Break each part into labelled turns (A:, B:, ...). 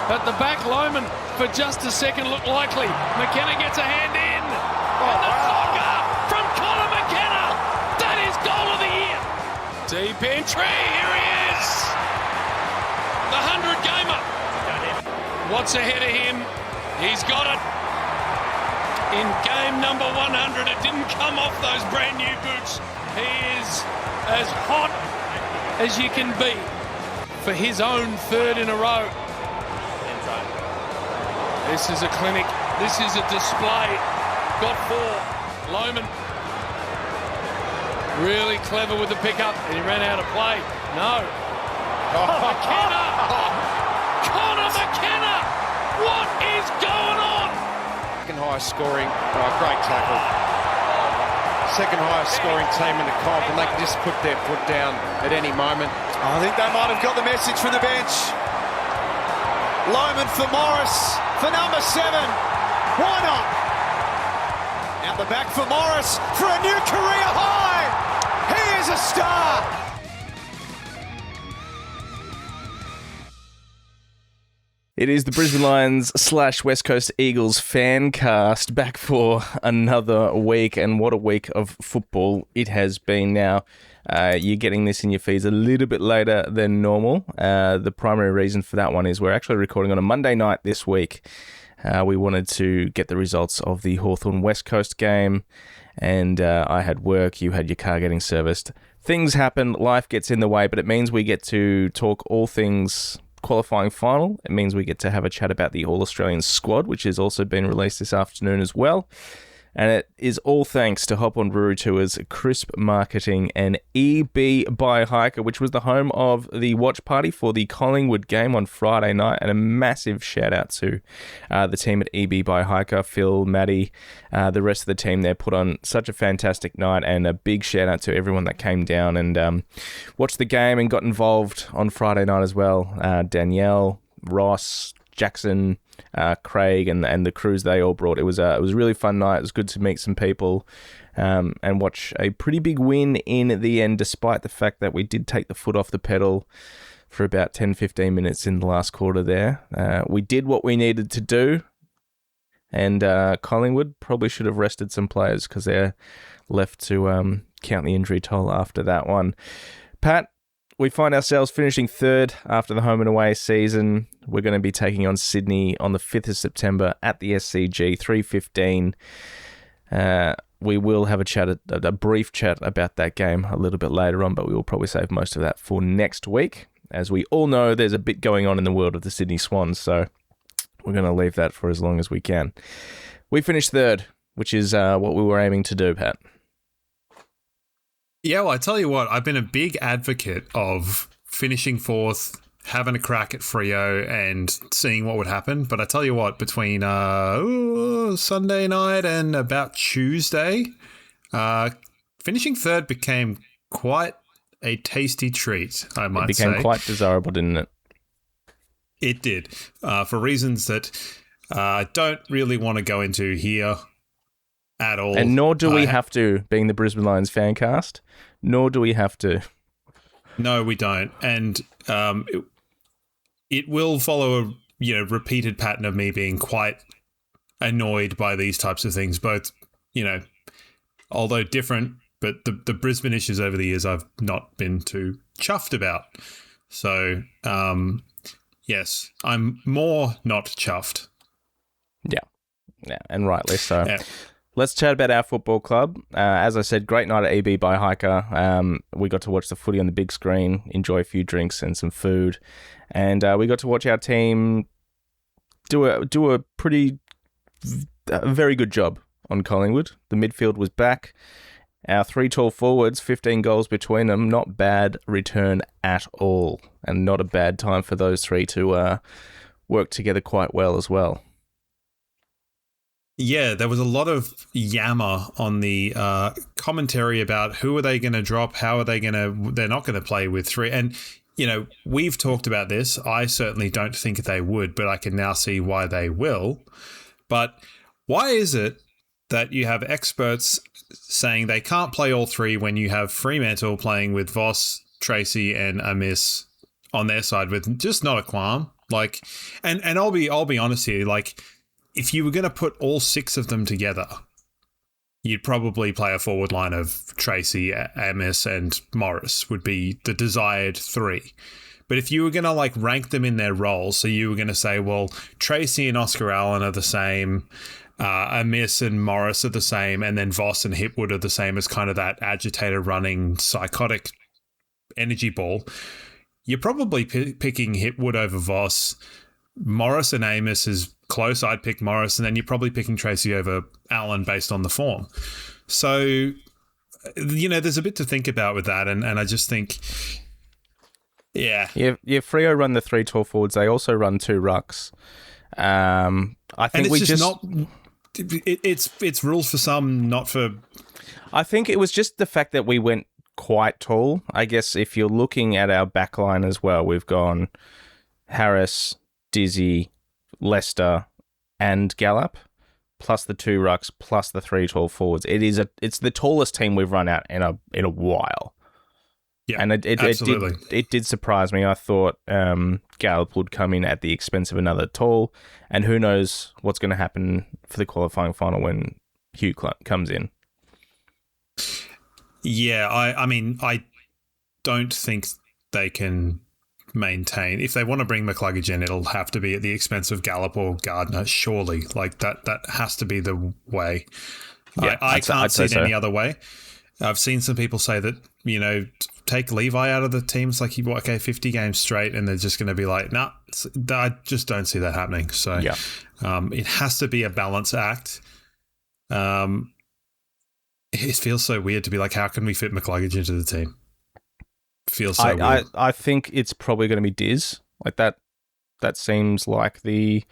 A: At the back, Lohman for just a second looked likely. McKenna gets a hand in. And the conga from Conor McKenna. That is goal of the year. Deep entry. Here he is. The 100-gamer. What's ahead of him? He's got it. In game number 100, it didn't come off those brand new boots. He is as hot as you can be for his own third in a row. This is a clinic. This is a display. Got 4. Lohman really clever with the pickup, and he ran out of play. No. McKenna! Conor McKenna! What is going on?
B: Second highest scoring, great tackle. Second highest scoring team in the comp, and they can just put their foot down at any moment.
C: I think they might have got the message from the bench. Lohman for Morris for number 7. Why not? Out the back for Morris for a new career high. He is a star.
D: It is the Brisbane Lions / West Coast Eagles fan cast back for another week, and what a week of football it has been now. You're getting this in your feeds a little bit later than normal. The primary reason for that one is we're actually recording on a Monday night this week. We wanted to get the results of the Hawthorn West Coast game, and I had work, you had your car getting serviced. Things happen, life gets in the way, but it means we get to talk all things qualifying final. It means we get to have a chat about the All-Australian squad, which has also been released this afternoon as well. And it is all thanks to Hop On Brewery Tours, Crisp Marketing, and EB by Hiker, which was the home of the watch party for the Collingwood game on Friday night. And a massive shout out to the team at EB by Hiker, Phil, Maddie, the rest of the team there put on such a fantastic night. And a big shout out to everyone that came down and watched the game and got involved on Friday night as well. Danielle, Ross, Jackson, Craig, and the crews they all brought. It was a really fun night. It was good to meet some people and watch a pretty big win in the end, despite the fact that we did take the foot off the pedal for about 10-15 minutes in the last quarter there. We did what we needed to do, and Collingwood probably should have rested some players because they're left to count the injury toll after that one. Pat, we find ourselves finishing third after the home and away season. We're going to be taking on Sydney on the 5th of September at the SCG, 3:15. We will have a brief chat about that game a little bit later on, but we will probably save most of that for next week. As we all know, there's a bit going on in the world of the Sydney Swans, so we're going to leave that for as long as we can. We finished third, which is what we were aiming to do, Pat.
E: Yeah, well, I tell you what, I've been a big advocate of finishing fourth, having a crack at Freo and seeing what would happen. But I tell you what, between Sunday night and about Tuesday, finishing third became quite a tasty treat, I might say.
D: It became quite desirable, didn't it?
E: It did, for reasons that I don't really want to go into here at all.
D: And nor do we have to, being the Brisbane Lions fan cast, nor do we have to.
E: No, we don't. And it will follow a repeated pattern of me being quite annoyed by these types of things, both, although different, but the Brisbane issues over the years I've not been too chuffed about. So, yes, I'm more not chuffed.
D: Yeah, and rightly so.
E: Yeah.
D: Let's chat about our football club. As I said, great night at EB by Hiker. We got to watch the footy on the big screen, enjoy a few drinks and some food. And we got to watch our team do a very good job on Collingwood. The midfield was back. Our 3 tall forwards, 15 goals between them, not bad return at all. And not a bad time for those 3 to work together quite well as well.
E: Yeah, there was a lot of yammer on the commentary about who are they going to drop, how are they going to... They're not going to play with 3. And, we've talked about this. I certainly don't think they would, but I can now see why they will. But why is it that you have experts saying they can't play all 3 when you have Fremantle playing with Voss, Tracy and Amiss on their side with just not a qualm? Like, and I'll be honest here. Like, if you were going to put all 6 of them together, you'd probably play a forward line of Tracy, Amos, and Morris would be the desired 3. But if you were going to like rank them in their roles, so you were going to say, well, Tracy and Oscar Allen are the same, Amos and Morris are the same, and then Voss and Hipwood are the same as kind of that agitator running psychotic energy ball, you're probably picking Hipwood over Voss. Morris and Amos is close. I'd pick Morris, and then you're probably picking Tracy over Allen based on the form. So, you know, there's a bit to think about with that, and I just think, yeah.
D: Freo run the 3 tall forwards. They also run 2 rucks. I think
E: it's rules for some, not for.
D: I think it was just the fact that we went quite tall. I guess if you're looking at our backline as well, we've gone Harris, Dizzy, Lester, and Gallup, plus the 2 rucks, plus the 3 tall forwards. It's the tallest team we've run out in a while.
E: Yeah,
D: and it did surprise me. I thought Gallup would come in at the expense of another tall, and who knows what's going to happen for the qualifying final when Hugh comes in.
E: Yeah, I mean, I don't think they can maintain. If they want to bring McCluggage in, it'll have to be at the expense of Gallup or Gardner, surely. Like, that has to be the way. Yeah, I can't see it any other way. I've seen some people say that, you know, take Levi out of the teams, like, 50 games straight, and they're just going to be like, nah, I just don't see that happening. So
D: yeah.
E: It has to be a balance act. It feels so weird to be like, how can we fit McCluggage into the team? Feels so weird.
D: I think it's probably going to be Diz. Like that seems like the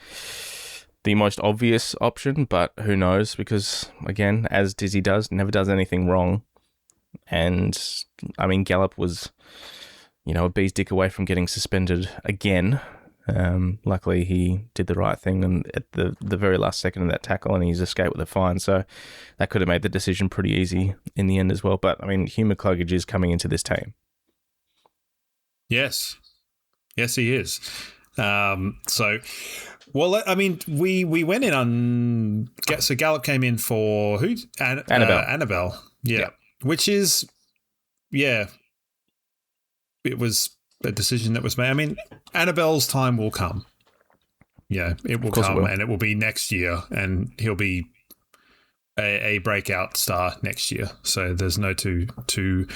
D: most obvious option, but who knows? Because again, as Dizzy never does anything wrong. And I mean, Gallup was, a bee's dick away from getting suspended again. Luckily, he did the right thing and at the very last second of that tackle, and he's escaped with a fine. So that could have made the decision pretty easy in the end as well. But I mean, Hugh McCluggage is coming into this team.
E: Yes, he is. So, well, I mean, we went in on. So Gallup came in for who? Annabelle. Yeah. Which is, it was a decision that was made. I mean, Annabelle's time will come. Yeah, it will come, and it will be next year, and he'll be a breakout star next year. So there's no two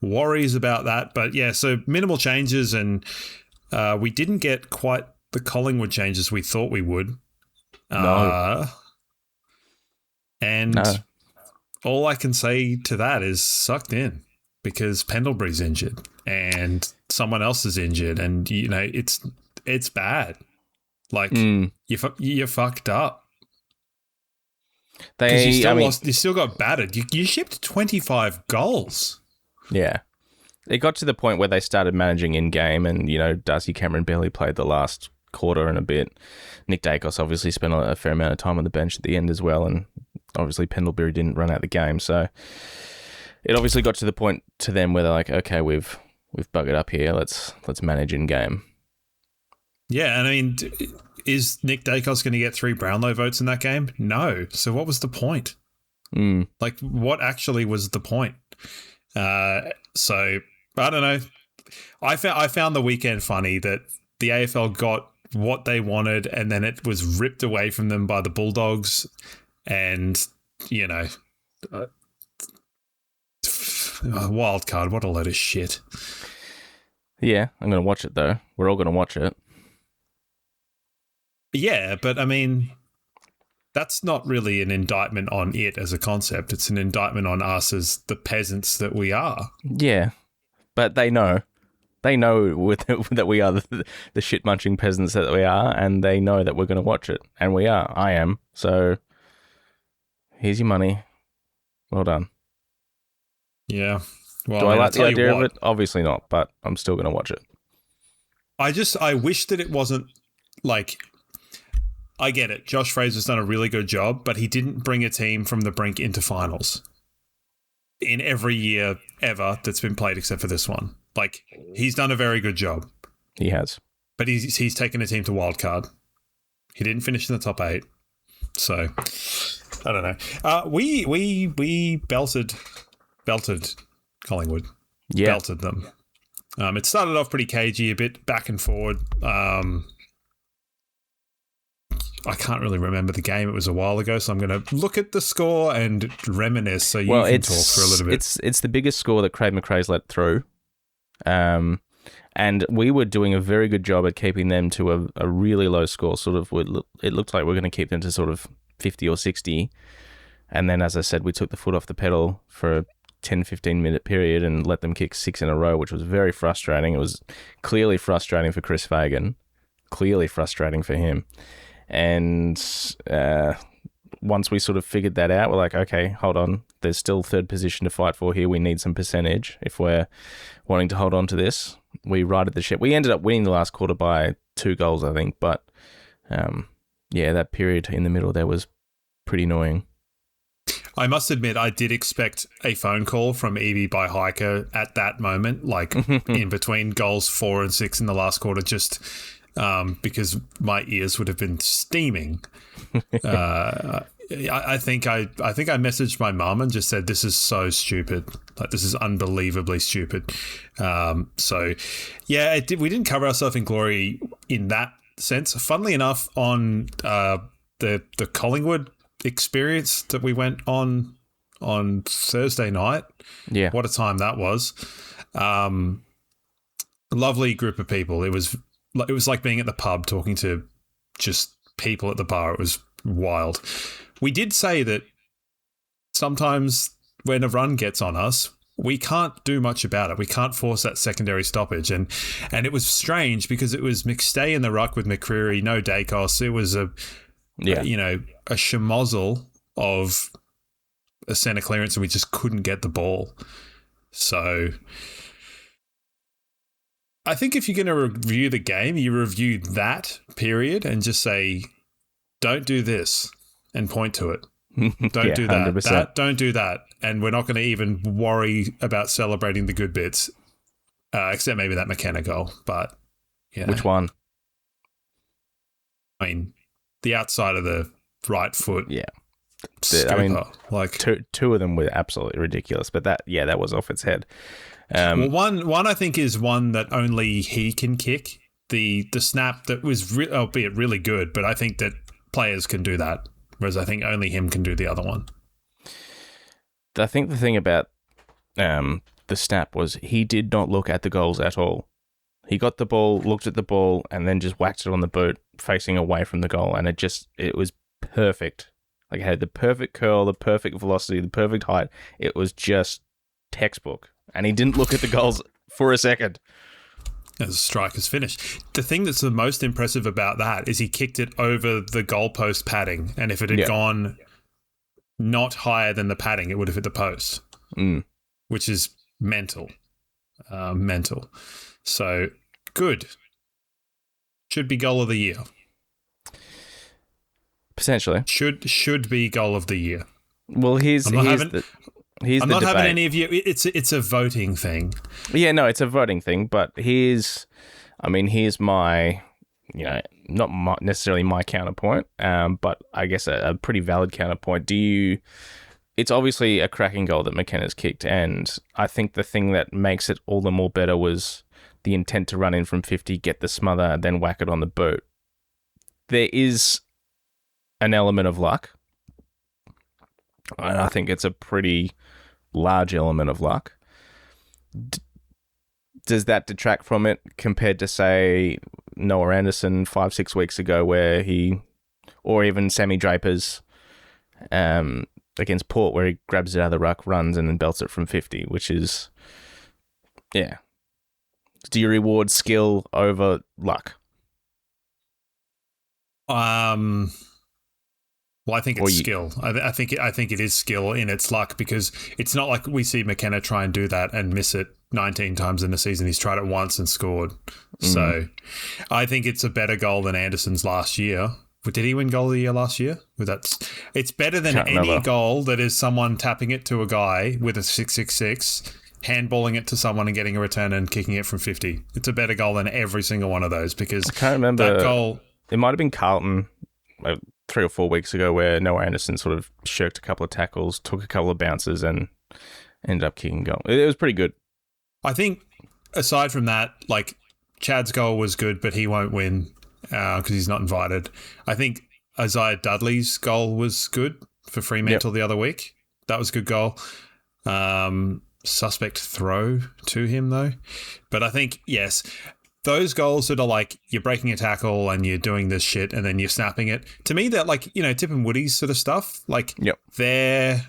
E: worries about that. But yeah, so minimal changes, and we didn't get quite the Collingwood changes we thought we would.
D: No.
E: And all I can say to that is sucked in, because Pendlebury's injured and someone else is injured, and it's bad. Like you're fucked up. You still got battered. You shipped 25 goals.
D: Yeah. It got to the point where they started managing in-game, and, Darcy Cameron barely played the last quarter and a bit. Nick Dacos obviously spent a fair amount of time on the bench at the end as well, and obviously Pendlebury didn't run out the game. So it obviously got to the point to them where they're like, okay, we've buggered up here. Let's manage in-game.
E: Yeah, and I mean, is Nick Dacos going to get 3 Brownlow votes in that game? No. So what was the point? Like, what actually was the point? So I don't know. I found the weekend funny that the AFL got what they wanted, and then it was ripped away from them by the Bulldogs, and wild card. What a load of shit.
D: Yeah, I'm going to watch it though. We're all going to watch it.
E: Yeah, but I mean, that's not really an indictment on it as a concept. It's an indictment on us as the peasants that we are.
D: Yeah, but they know. They know that we are the shit-munching peasants that we are, and they know that we're going to watch it, and we are. I am. So here's your money. Well done.
E: Yeah. Well,
D: do I like the idea of it? Obviously not, but I'm still going to watch it.
E: I wish that it wasn't like... I get it. Josh Fraser's done a really good job, but he didn't bring a team from the brink into finals in every year ever that's been played except for this one. Like, he's done a very good job.
D: He has.
E: but he's taken a team to wildcard. He didn't finish in the top 8. So, I don't know. We belted Collingwood.
D: Yeah.
E: Belted them. It started off pretty cagey, a bit back and forward. I can't really remember the game. It was a while ago, so I'm going to look at the score and reminisce so you can talk for a little bit.
D: It's the biggest score that Craig McRae's let through. And we were doing a very good job at keeping them to a really low score. Sort of, it looked like we are going to keep them to sort of 50 or 60. And then, as I said, we took the foot off the pedal for a 10, 15-minute period and let them kick 6 in a row, which was very frustrating. It was clearly frustrating for Chris Fagan. Clearly frustrating for him. And once we sort of figured that out, we're like, okay, hold on. There's still third position to fight for here. We need some percentage if we're wanting to hold on to this. We righted the ship. We ended up winning the last quarter by 2 goals, I think. But, that period in the middle there was pretty annoying.
E: I must admit, I did expect a phone call from Evie by Hiker at that moment, like in between goals 4 and 6 in the last quarter, just because my ears would have been steaming. I think I messaged my mum and just said, "This is so stupid. Like, this is unbelievably stupid." We didn't cover ourselves in glory in that sense. Funnily enough, on the Collingwood experience that we went on Thursday night.
D: Yeah,
E: what a time that was. A lovely group of people. It was like being at the pub talking to just people at the bar. It was wild. We did say that sometimes when a run gets on us, we can't do much about it. We can't force that secondary stoppage. And it was strange because it was McStay in the ruck with McCreary, no Dacos. It was a schmozzle of a centre clearance and we just couldn't get the ball. So I think if you're going to review the game, you review that period and just say, don't do this and point to it. Don't do that. 100%. Don't do that. And we're not going to even worry about celebrating the good bits, except maybe that McKenna goal. But
D: which one?
E: I mean, the outside of the right foot.
D: Yeah.
E: Like
D: two of them were absolutely ridiculous, but that was off its head.
E: One I think is one that only he can kick. The snap that was albeit really good, but I think that players can do that, whereas I think only him can do the other one.
D: I think the thing about the snap was he did not look at the goals at all. He got the ball, looked at the ball, and then just whacked it on the boot, facing away from the goal, and it was perfect. Like, it had the perfect curl, the perfect velocity, the perfect height. It was just textbook. And he didn't look at the goals for a second.
E: As a striker's finish. The thing that's the most impressive about that is he kicked it over the goalpost padding. And if it had gone not higher than the padding, it would have hit the post. Which is mental. Mental. So, good. Should be goal of the year.
D: Potentially.
E: Should be goal of the year.
D: Well, here's
E: I'm not having any of you. It's a voting thing.
D: Yeah, no, it's a voting thing. But here's my, not necessarily my counterpoint, but I guess a pretty valid counterpoint. It's obviously a cracking goal that McKenna's kicked, and I think the thing that makes it all the more better was the intent to run in from 50, get the smother, and then whack it on the boot. There is an element of luck, and I think it's a pretty large element of luck. Does that detract from it compared to, say, Noah Anderson 5-6 weeks ago, or even Sammy Draper's against Port, where he grabs it out of the ruck, runs, and then belts it from 50, which is, do you reward skill over luck?
E: Well, I think it's skill. I think it is skill in its luck, because it's not like we see McKenna try and do that and miss it 19 times in the season. He's tried it once and scored. So I think it's a better goal than Anderson's last year. Did he win goal of the year last year? It's better than any goal that is someone tapping it to a guy with a 666 handballing it to someone and getting a return and kicking it from 50. It's a better goal than every single one of those because
D: I can't remember.
E: That goal.
D: It might have been Carlton 3 or 4 weeks ago where Noah Anderson sort of shirked a couple of tackles, took a couple of bounces and ended up kicking goal. It was pretty good.
E: I think aside from that, like Chad's goal was good, but he won't win because he's not invited. I think Isaiah Dudley's goal was good for Fremantle the other week. That was a good goal. Suspect throw to him though. But I think, yes, those goals that are like you're breaking a tackle and you're doing this shit and then you're snapping it. To me, that like, Tip and Woody's sort of stuff, like they're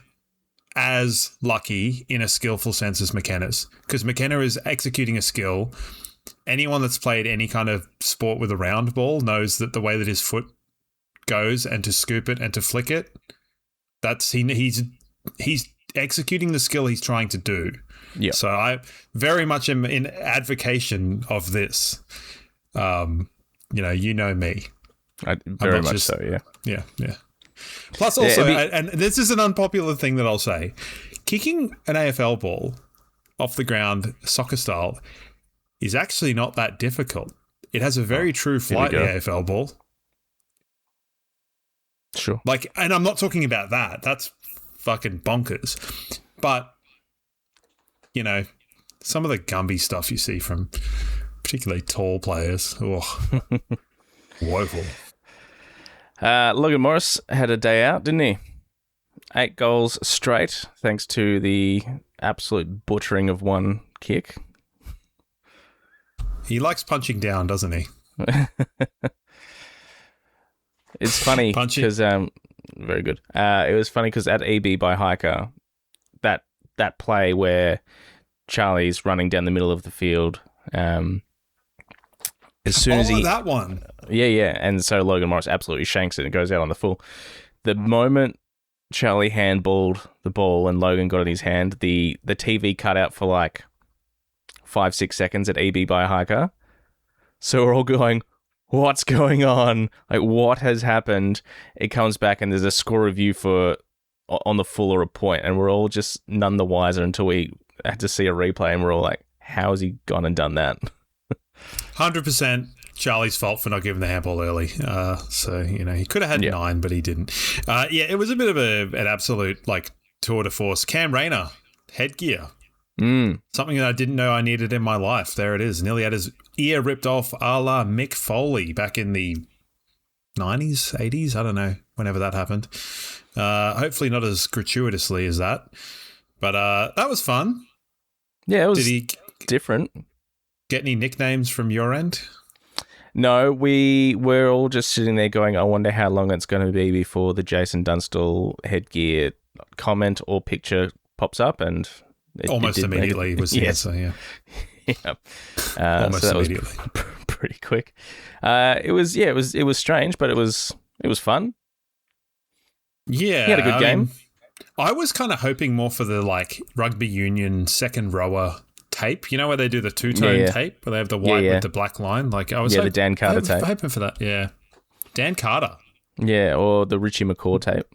E: as lucky in a skillful sense as McKenna's because McKenna is executing a skill. Anyone that's played any kind of sport with a round ball knows that the way that his foot goes and to scoop it and to flick it, that's he's executing the skill he's trying to do. Yeah. So I very much am in advocation of this. You know me.
D: Very much so, yeah.
E: Yeah. Plus also, and this is an unpopular thing that I'll say, kicking an AFL ball off the ground, soccer style, is actually not that difficult. It has a very true flight, the AFL ball.
D: Sure.
E: Like, and I'm not talking about that. That's fucking bonkers. But, some of the Gumby stuff you see from particularly tall players. Oh, woeful.
D: Logan Morris had a day out, didn't he? 8 goals straight, thanks to the absolute butchering of one kick.
E: He likes punching down, doesn't he?
D: It's funny because very good. It was funny because at EB by Hiker, that play where Charlie's running down the middle of the field, as soon as
E: that one,
D: and so Logan Morris absolutely shanks it and goes out on the full. The moment Charlie handballed the ball and Logan got in his hand, the TV cut out for like 5-6 seconds at EB by Hiker. So we're all going, what's going on? Like, what has happened? It comes back and there's a score review for on the full or a point, and we're all just none the wiser until we had to see a replay, and we're all like, how has he gone and done that?
E: 100% Charlie's fault for not giving the handball early. So, he could have had 9, but he didn't. It was a bit of an absolute, like, tour de force. Cam Rayner, headgear. Something that I didn't know I needed in my life. There it is. Nearly had his ear ripped off a la Mick Foley back in the 90s, 80s. I don't know, whenever that happened. Hopefully not as gratuitously as that. But that was fun.
D: Yeah, it was different.
E: Get any nicknames from your end?
D: No, we were all just sitting there going, I wonder how long it's going to be before the Jason Dunstall headgear comment or picture pops up, and
E: almost immediately was the answer,
D: yeah.
E: Almost immediately.
D: Pretty quick. It was strange, but it was fun.
E: Yeah.
D: He had a good game.
E: I was kind of hoping more for the like rugby union second rower tape, where they do the two-tone tape, where they have the white with the black line. Like I was
D: the Dan Carter tape.
E: Hoping for that, yeah. Dan Carter.
D: Yeah, or the Richie McCaw tape.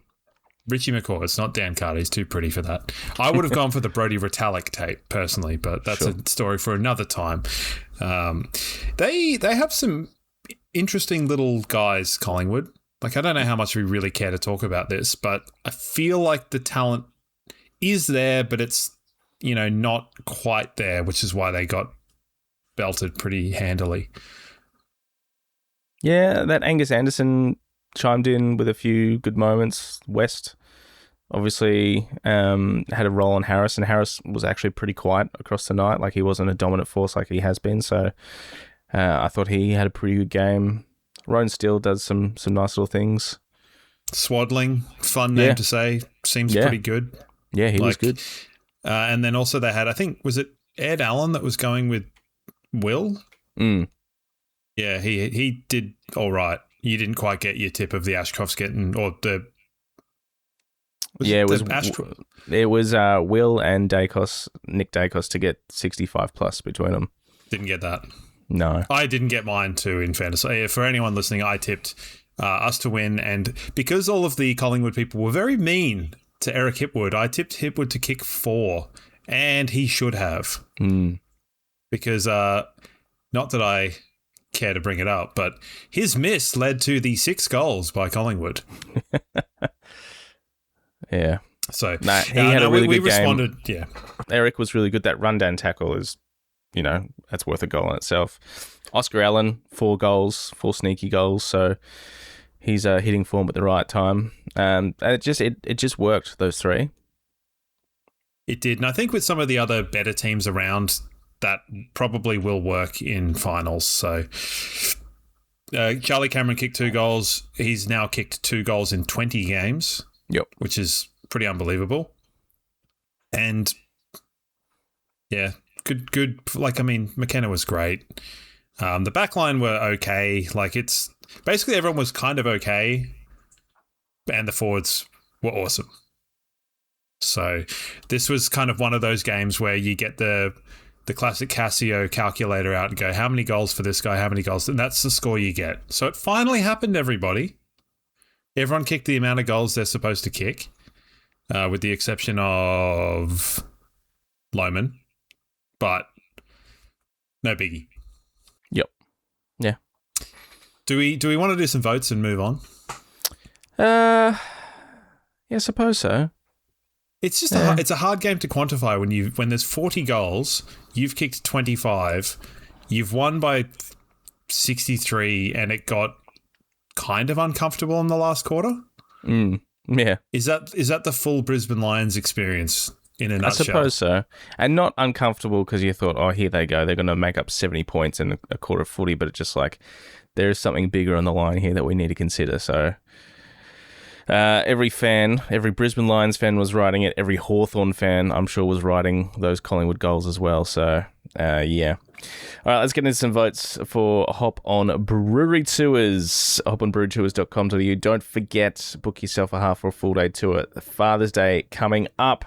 E: Richie McCaw, it's not Dan Carter. He's too pretty for that. I would have gone for the Brodie Retallick tape personally, but that's a story for another time. They have some interesting little guys, Collingwood. Like, I don't know how much we really care to talk about this, but I feel like the talent is there, but it's, not quite there, which is why they got belted pretty handily.
D: Yeah, that Angus Anderson chimed in with a few good moments. West obviously had a role on Harris, and Harris was actually pretty quiet across the night. Like, he wasn't a dominant force like he has been, so I thought he had a pretty good game. Rowan Steele does some nice little things.
E: Swaddling, fun name to say, seems pretty good.
D: Yeah, he was good.
E: And then also they had, I think, was it Ed Allen that was going with Will? Yeah, he did all right. You didn't quite get your tip of the Ashcrofts getting, or the...
D: It was Will and Nick Dacos to get 65 plus between them.
E: Didn't get that.
D: No.
E: I didn't get mine too in fantasy. For anyone listening, I tipped us to win, and because all of the Collingwood people were very mean to Eric Hipwood, I tipped Hipwood to kick 4 And he should have. Because, not that I care to bring it up, but his miss led to the 6 goals by Collingwood.
D: Yeah.
E: So,
D: he had a really good
E: responded,
D: game. Yeah. Eric was really good. That rundown tackle is, that's worth a goal in itself. Oscar Allen, 4 goals, 4 sneaky goals. So he's hitting form at the right time. And it just worked, those 3.
E: It did. And I think with some of the other better teams around, that probably will work in finals. So Charlie Cameron kicked 2 goals. He's now kicked 2 goals in 20 games.
D: Yep.
E: Which is pretty unbelievable. And yeah, good. McKenna was great. The backline were okay. It's basically everyone was kind of okay. And the forwards were awesome. So this was kind of one of those games where you get the classic Casio calculator out and go, how many goals for this guy, how many goals? And that's the score you get. So it finally happened, everybody. Everyone kicked the amount of goals they're supposed to kick, with the exception of Lohman. But no biggie.
D: Yep. Yeah.
E: Do we want to do some votes and move on?
D: Yeah, I suppose so.
E: It's just it's a hard game to quantify when there's 40 goals, you've kicked 25, you've won by 63, and it got kind of uncomfortable in the last quarter.
D: Yeah.
E: Is that the full Brisbane Lions experience in a nutshell?
D: I suppose so. And not uncomfortable because you thought, oh, here they go. They're going to make up 70 points in a quarter of footy, but it's just like there is something bigger on the line here that we need to consider. So every Brisbane Lions fan was writing it. Every Hawthorn fan, I'm sure, was writing those Collingwood goals as well. So, yeah. All right, let's get into some votes for Hop on Brewery Tours. Hop on brewerytours.com.au. Don't forget, book yourself a half or a full day tour. Father's Day coming up.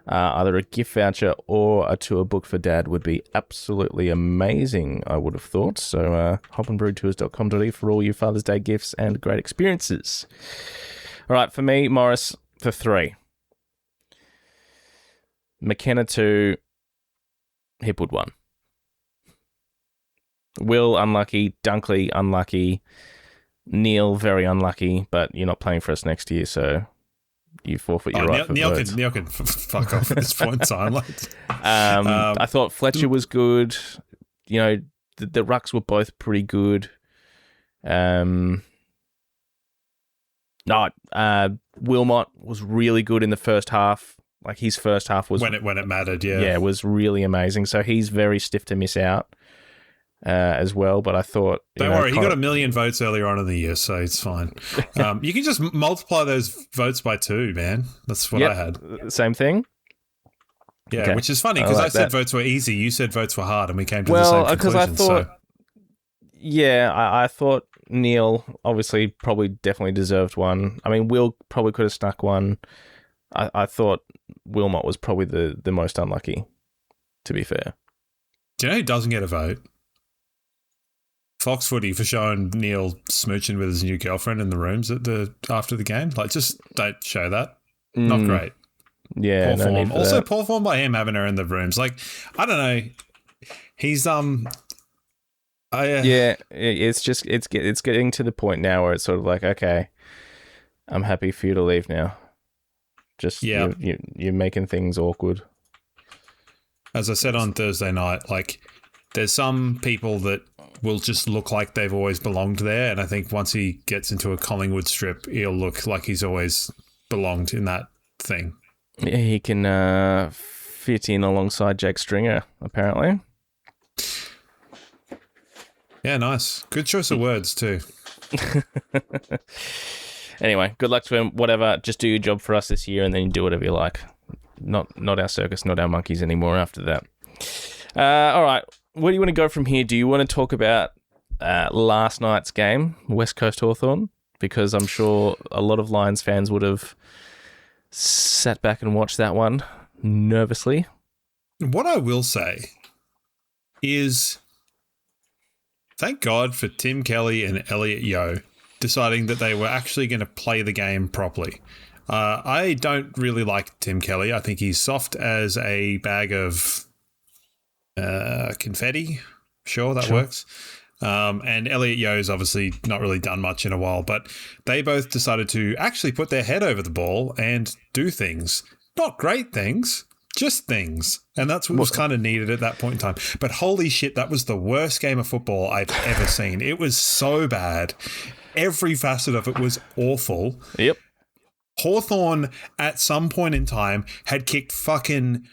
D: Either a gift voucher or a tour booked for Dad would be absolutely amazing, I would have thought. So, hop on brewerytours.com.au for all your Father's Day gifts and great experiences. All right, for me, Morris, for 3. McKenna 2, Hipwood 1. Will, unlucky. Dunkley, unlucky. Neil, very unlucky, but you're not playing for us next year, so you forfeit your right for votes.
E: Neil can fuck off at this point in time.
D: I thought Fletcher was good. The rucks were both pretty good. Wilmot was really good in the first half. Like his first half was
E: when it mattered. Yeah,
D: it was really amazing. So he's very stiff to miss out as well. But I thought,
E: don't worry, he got 1 million votes earlier on in the year, so it's fine. You can just multiply those votes by 2, man. That's what I had.
D: Same thing.
E: Yeah,
D: okay.
E: Which is funny because I said votes were easy, you said votes were hard, and we came to the same conclusion.
D: I thought Neil obviously probably definitely deserved one. I mean, Will probably could have snuck one. I thought Wilmot was probably the most unlucky, to be fair.
E: Do you know who doesn't get a vote? Fox Footy for showing Neil smooching with his new girlfriend in the rooms after the game. Just don't show that. Not great.
D: Yeah,
E: poor form. Also, poor form by him having her in the rooms. I don't know. He's
D: yeah, it's getting to the point now where it's sort of like, okay, I'm happy for you to leave now. Just you're making things awkward.
E: As I said on Thursday night, there's some people that will just look like they've always belonged there, and I think once he gets into a Collingwood strip, he'll look like he's always belonged in that thing.
D: Yeah, he can fit in alongside Jake Stringer, apparently.
E: Yeah, nice. Good choice of words, too.
D: Anyway, good luck to him. Whatever, just do your job for us this year and then you do whatever you like. Not our circus, not our monkeys anymore after that. All right, where do you want to go from here? Do you want to talk about last night's game, West Coast Hawthorn? Because I'm sure a lot of Lions fans would have sat back and watched that one nervously.
E: What I will say is thank God for Tim Kelly and Elliot Yeo deciding that they were actually going to play the game properly. I don't really like Tim Kelly. I think he's soft as a bag of confetti. Sure, that works. And Elliot Yeo's obviously not really done much in a while, but they both decided to actually put their head over the ball and do things. Not great things, just things. And that's what was kind of needed at that point in time. But holy shit, that was the worst game of football I've ever seen. It was so bad. Every facet of it was awful.
D: Yep.
E: Hawthorn at some point in time had kicked fucking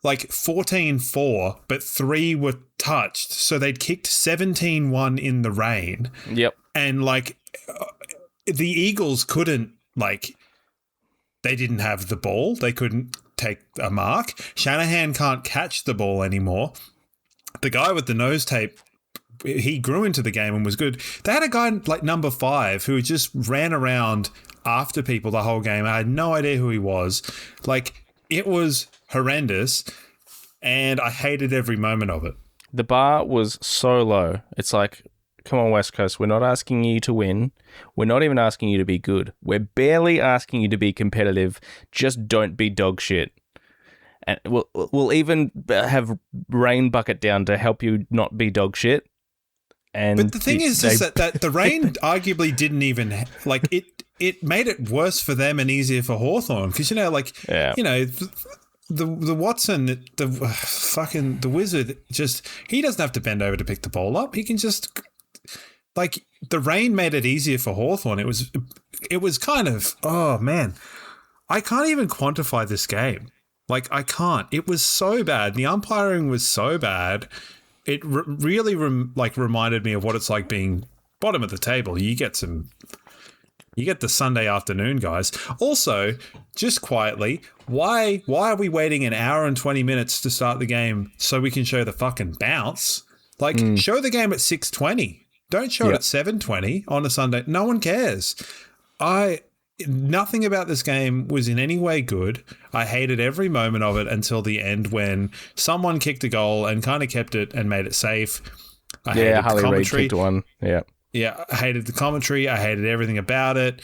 E: like 14-4, but 3 were touched. So they'd kicked 17-1 in the rain.
D: Yep.
E: And like the Eagles couldn't, like, they didn't have the ball. They couldn't take a mark. Shanahan can't catch the ball anymore. The guy with the nose tape, he grew into the game and was good. They had a guy like number 5 who just ran around after people the whole game. I had no idea who he was. Like, it was horrendous, and I hated every moment of it.
D: The bar was so low. It's like, come on, West Coast, we're not asking you to win. We're not even asking you to be good. We're barely asking you to be competitive. Just don't be dog shit. And we'll even have rain bucket down to help you not be dog shit. And
E: but the thing is that the rain arguably didn't even, like, it made it worse for them and easier for Hawthorn because, the Watson, the Wizard, just, he doesn't have to bend over to pick the ball up. He can just, like, the rain made it easier for Hawthorn. It was kind of, oh man, I can't even quantify this game. Like, I can't. It was so bad. The umpiring was so bad. It really reminded me of what it's like being bottom of the table. You get the Sunday afternoon guys. Also, just quietly, why are we waiting an hour and 20 minutes to start the game so we can show the fucking bounce? Like, show the game at 6:20. Don't show it at 7:20 on a Sunday. No one cares. Nothing about this game was in any way good. I hated every moment of it until the end when someone kicked a goal and kind of kept it and made it safe. I hated
D: Harley
E: the
D: Reid
E: commentary.
D: kicked one. Yeah.
E: Yeah, I hated the commentary. I hated everything about it.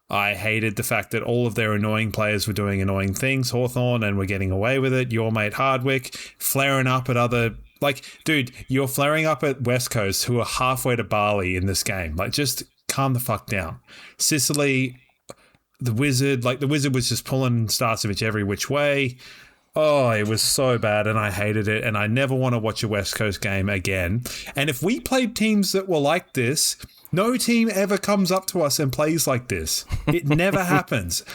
E: I hated the fact that all of their annoying players were doing annoying things, Hawthorn, and were getting away with it. Your mate Hardwick flaring up at other... Like, dude, you're flaring up at West Coast who are halfway to Bali in this game. Like, just calm the fuck down. Sicily, the Wizard was just pulling Starcevich every which way. Oh, it was so bad and I hated it and I never want to watch a West Coast game again. And if we played teams that were like this, no team ever comes up to us and plays like this. It never happens.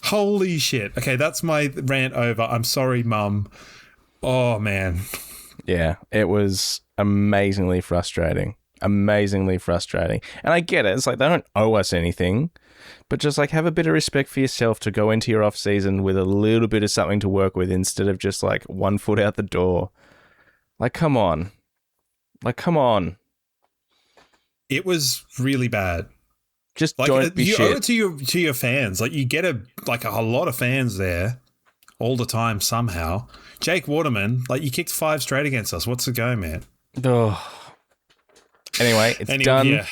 E: Holy shit. Okay, that's my rant over. I'm sorry, Mum. Oh, man.
D: Yeah, it was amazingly frustrating. Amazingly frustrating. And I get it. It's like they don't owe us anything. But just like have a bit of respect for yourself to go into your off season with a little bit of something to work with instead of just like 1 foot out the door. Like, come on.
E: It was really bad.
D: Just
E: like,
D: don't be
E: you
D: shit.
E: owe it to your fans. Like, you get a lot of fans there all the time somehow. Jake Waterman, like, you kicked 5 straight against us. What's the go, man?
D: Oh. Anyway, it's done.
E: Yeah.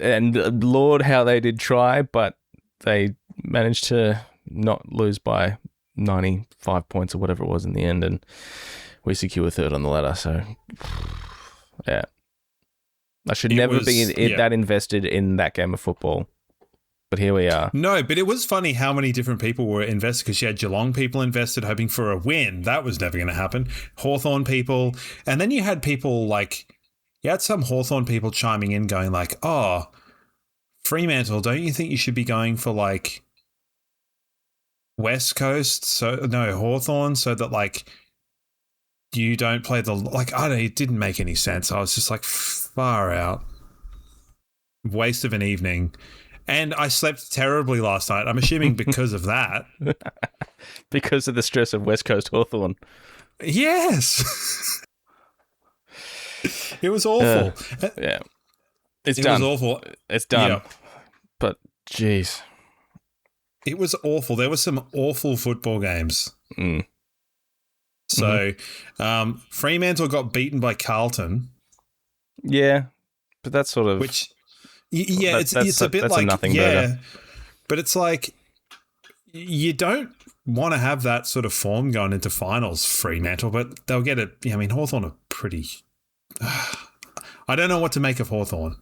D: And Lord, how they did try, but they managed to not lose by 95 points or whatever it was in the end, and we secure 3rd on the ladder. So, yeah. I should never be that invested in that game of football. But here we are.
E: No, but it was funny how many different people were invested because you had Geelong people invested hoping for a win. That was never going to happen. Hawthorn people. And then you had people like... You had some Hawthorn people chiming in going like, oh, Fremantle, don't you think you should be going for like West Coast? Hawthorn, so that like you don't play the, like, I don't know, it didn't make any sense. I was just like, far out. Waste of an evening. And I slept terribly last night. I'm assuming because of that.
D: Because of the stress of West Coast Hawthorn.
E: Yes. It was awful.
D: Yeah. It's done.
E: It was awful.
D: It's done.
E: Yeah.
D: But, jeez.
E: It was awful. There were some awful football games.
D: Mm.
E: So, Fremantle got beaten by Carlton.
D: Yeah. But that's sort of...
E: Which, yeah, it's a bit
D: that's
E: like...
D: a nothing
E: yeah,
D: burger.
E: but it's like... you don't want to have that sort of form going into finals, Fremantle, but they'll get it. I mean, Hawthorn are pretty. I don't know what to make of Hawthorn.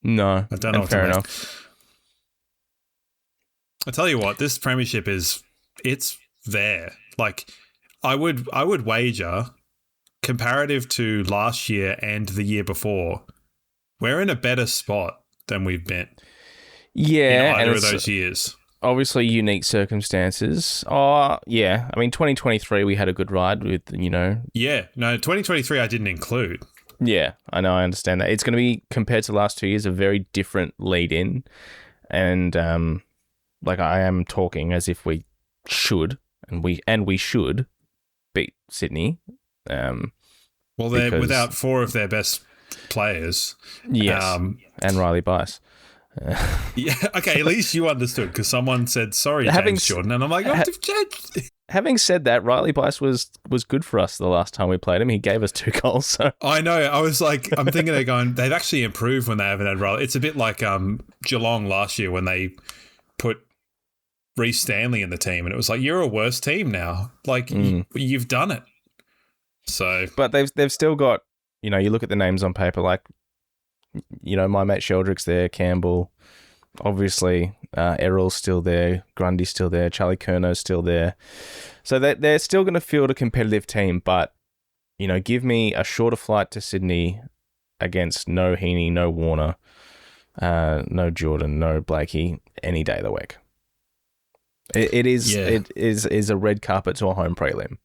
D: No,
E: I don't know what to
D: fair
E: make.
D: enough.
E: I tell you what, this premiership it's there. Like, I would wager, comparative to last year and the year before, we're in a better spot than we've been.
D: Yeah,
E: in either
D: and
E: of those years.
D: Obviously, unique circumstances. Oh, yeah. I mean, 2023, we had a good ride with,
E: Yeah, no, 2023 I didn't include.
D: Yeah, I know. I understand that. It's going to be, compared to the last 2 years, a very different lead-in. And, I am talking as if we should, and we should beat Sydney.
E: Well, they're without 4 of their best players.
D: Yes, and Riley Bice.
E: Yeah, okay, at least you understood, because someone said, sorry, James Jordan, and I'm like,
D: having said that, Riley Bice was good for us the last time we played him. He gave us 2 goals. So
E: I know. I was like, I'm thinking they're going, they've actually improved when they haven't had Riley. It's a bit like Geelong last year when they put Reece Stanley in the team, and it was like, you're a worse team now. Like, you've done it. So,
D: but they've still got, you look at the names on paper, like, my mate Sheldrick's there, Campbell, obviously, Errol's still there, Grundy's still there, Charlie Curno's still there. So they're still going to field a competitive team, but, give me a shorter flight to Sydney against no Heaney, no Warner, no Jordan, no Blakey, any day of the week. It is a red carpet to a home prelim.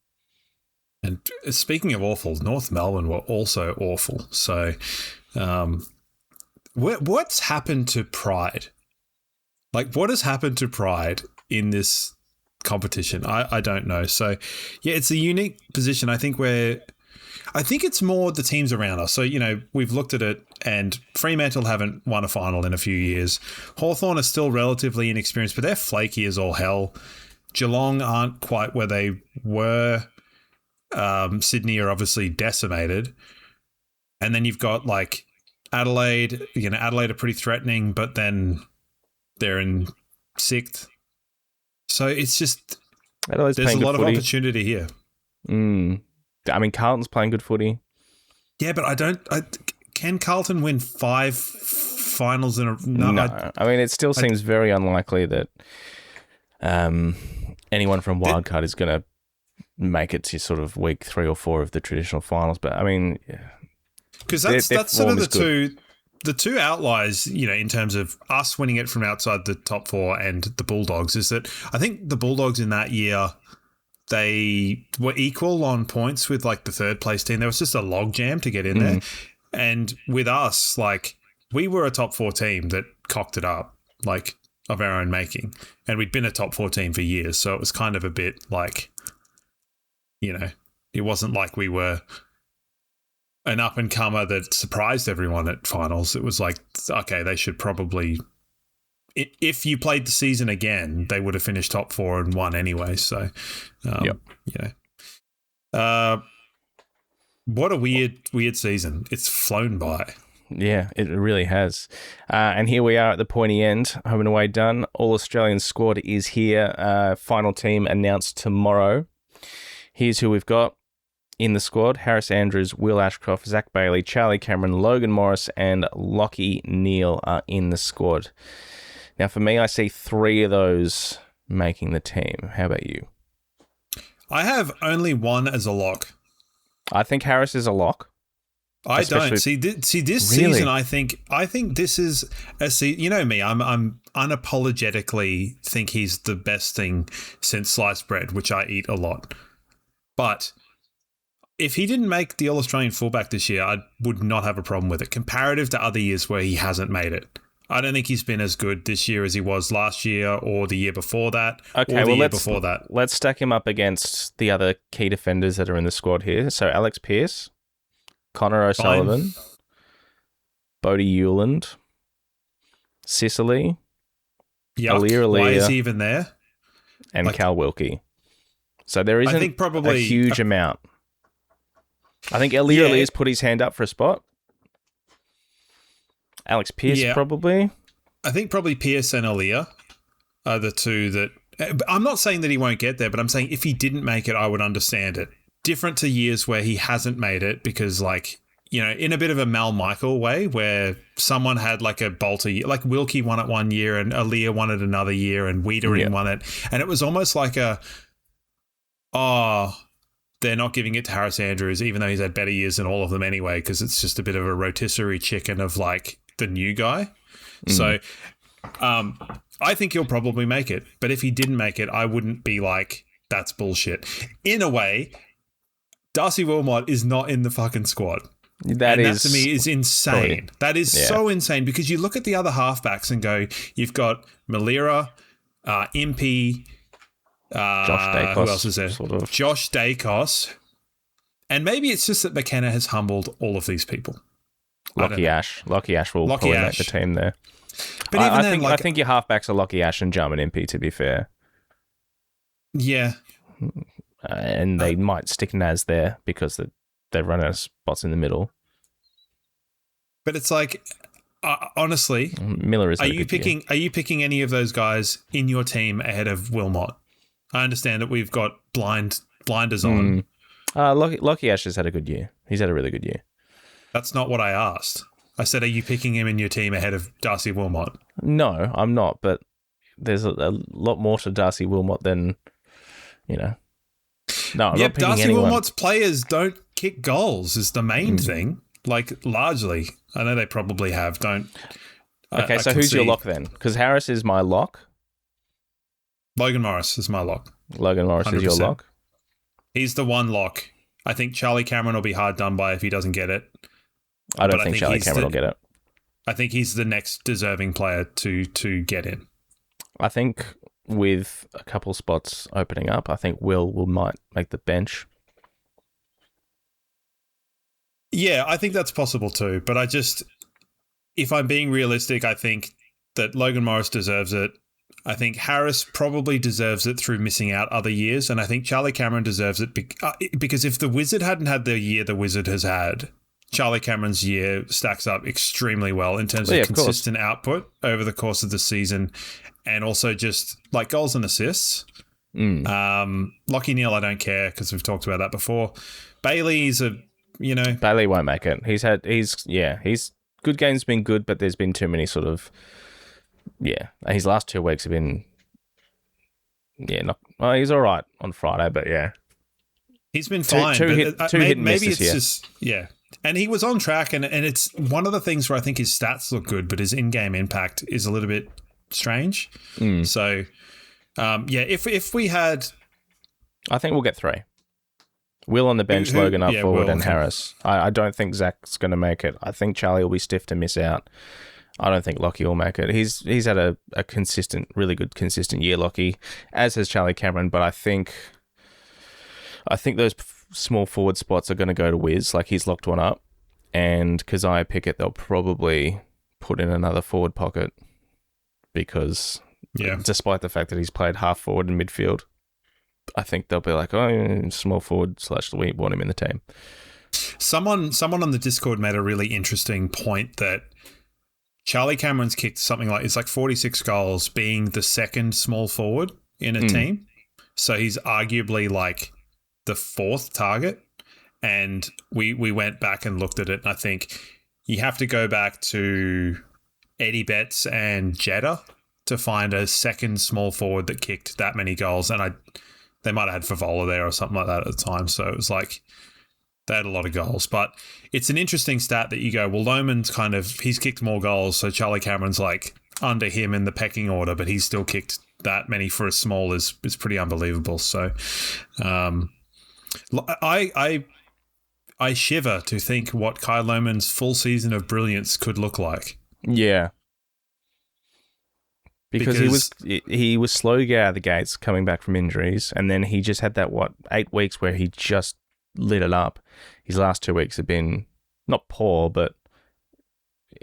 E: And speaking of awful, North Melbourne were also awful. So, what's happened to pride? Like, what has happened to pride in this competition? I don't know. So, yeah, it's a unique position. I think it's more the teams around us. So, we've looked at it, and Fremantle haven't won a final in a few years. Hawthorn are still relatively inexperienced, but they're flaky as all hell. Geelong aren't quite where they were. Sydney are obviously decimated. And then you've got, like, Adelaide. Adelaide are pretty threatening, but then they're in 6th. So it's just,
D: Adelaide's
E: there's a lot of
D: footy.
E: opportunity here.
D: I mean, Carlton's playing good footy.
E: Yeah, but can Carlton win 5 finals in a...
D: No. I mean, it still seems very unlikely that anyone from Wildcard is going to make it to sort of week 3 or 4 of the traditional finals. But, I mean...
E: Because that's sort of the two outliers, in terms of us winning it from outside the top 4 and the Bulldogs, is that I think the Bulldogs in that year, they were equal on points with, like, the 3rd place team. There was just a logjam to get in there. And with us, like, we were a top 4 team that cocked it up, like, of our own making. And we'd been a top 4 team for years. So it was kind of a bit like, it wasn't like we were an up-and-comer that surprised everyone at finals. It was like, okay, they should probably... If you played the season again, they would have finished top 4 and won anyway. So, what a weird season. It's flown by.
D: Yeah, it really has. And here we are at the pointy end. Home and away done. All-Australian squad is here. Final team announced tomorrow. Here's who we've got in the squad. Harris Andrews, Will Ashcroft, Zach Bailey, Charlie Cameron, Logan Morris, and Lockie Neal are in the squad. Now, for me, I see 3 of those making the team. How about you?
E: I have only one as a lock.
D: I think Harris is a lock.
E: I don't see this
D: Really?
E: season. I think this is a season. You know me. I'm unapologetically think he's the best thing since sliced bread, which I eat a lot. But if he didn't make the All-Australian fullback this year, I would not have a problem with it. Comparative to other years where he hasn't made it, I don't think he's been as good this year as he was last year or the year before that.
D: Okay,
E: or the
D: well,
E: year before that.
D: Let's stack him up against the other key defenders that are in the squad here. So Alex Pearce, Connor O'Sullivan, Bodie Hewland, Sicily, Aliir,
E: why is he even there?
D: And Cal Wilkie. So there isn't a huge amount. I think Aliir has put his hand up for a spot. Alex Pearce, probably.
E: I think probably Pearce and Aliir are the two that I'm not saying that he won't get there, but I'm saying if he didn't make it, I would understand it. Different to years where he hasn't made it because, like, you know, in a bit of a Mal Michael way where someone had like a bolter, like Wilkie won it one year and Aaliyah won it another year and Wiedering won it. And it was almost like they're not giving it to Harris Andrews, even though he's had better years than all of them anyway, because it's just a bit of a rotisserie chicken of like the new guy. So I think he'll probably make it. But if he didn't make it, I wouldn't be like, that's bullshit. In a way, Darcy Wilmot is not in the fucking squad. That to me is insane.
D: Probably,
E: that is so insane because you look at the other halfbacks and go, you've got Malira, Impey,
D: Josh Dacos.
E: Who else is there?
D: Sort of.
E: Josh Dacos. And maybe it's just that McKenna has humbled all of these people.
D: Lockie Ash will probably make the team there.
E: But
D: I think your halfbacks are Lockie Ash and Jarman Impey, to be fair.
E: Yeah.
D: And they might stick Naz there because they run out of spots in the middle.
E: But it's like, honestly,
D: Miller is.
E: Are you picking any of those guys in your team ahead of Wilmot? I understand that we've got blinders on.
D: Lockie Ash has had a good year. He's had a really good year.
E: That's not what I asked. I said, are you picking him in your team ahead of Darcy Wilmot?
D: No, I'm not. But there's a lot more to Darcy Wilmot than, you know. No, I'm not picking
E: Darcy
D: anyone.
E: Wilmot's players don't kick goals is the main thing. Like, largely. I know they probably have.
D: Okay, so who's your lock then? Because Harris is my lock.
E: Logan Morris is my lock.
D: Logan Morris 100%. Is your lock?
E: He's the one lock. I think Charlie Cameron will be hard done by if he doesn't get it.
D: I don't think Charlie Cameron will get it.
E: I think he's the next deserving player to get in.
D: I think with a couple spots opening up, I think Will might make the bench.
E: Yeah, I think that's possible too. But if I'm being realistic, I think that Logan Morris deserves it. I think Harris probably deserves it through missing out other years. And I think Charlie Cameron deserves it because if the Wizard hadn't had the year the Wizard has had, Charlie Cameron's year stacks up extremely well in terms of consistent output over the course of the season and also just like goals and assists. Lockie Neal, I don't care because we've talked about that before. Bailey's Bailey
D: won't make it. He's good games been good, but there's been too many sort of his last 2 weeks have been he's all right on Friday, but
E: he's been fine.
D: Two hit and misses here.
E: Just and he was on track, and it's one of the things where I think his stats look good, but his in-game impact is a little bit strange. So if we had,
D: I think we'll get 3. Will on the bench, Logan up forward, and Harris. I don't think Zach's going to make it. I think Charlie will be stiff to miss out. I don't think Lockie will make it. He's had a really good, consistent year, Lockie, as has Charlie Cameron. But I think those small forward spots are going to go to Wiz. Like, he's locked one up, and Keziah Pickett, they'll probably put in another forward pocket because, despite the fact that he's played half forward in midfield, I think they'll be like, small forward / we want him in the team.
E: Someone on the Discord made a really interesting point that Charlie Cameron's kicked something like, it's like 46 goals being the second small forward in a team. So he's arguably like the 4th target. And we went back and looked at it. And I think you have to go back to Eddie Betts and Jeddah to find a second small forward that kicked that many goals. And they might have had Favola there or something like that at the time. So it was like, they had a lot of goals. But it's an interesting stat that you go, well, Lohman's he's kicked more goals, so Charlie Cameron's like under him in the pecking order, but he's still kicked that many for a small is pretty unbelievable. So I shiver to think what Kai Lohman's full season of brilliance could look like.
D: Yeah. Because he was slow to get out of the gates coming back from injuries, and then he just had that 8 weeks where he just lit it up. His last 2 weeks have been not poor, but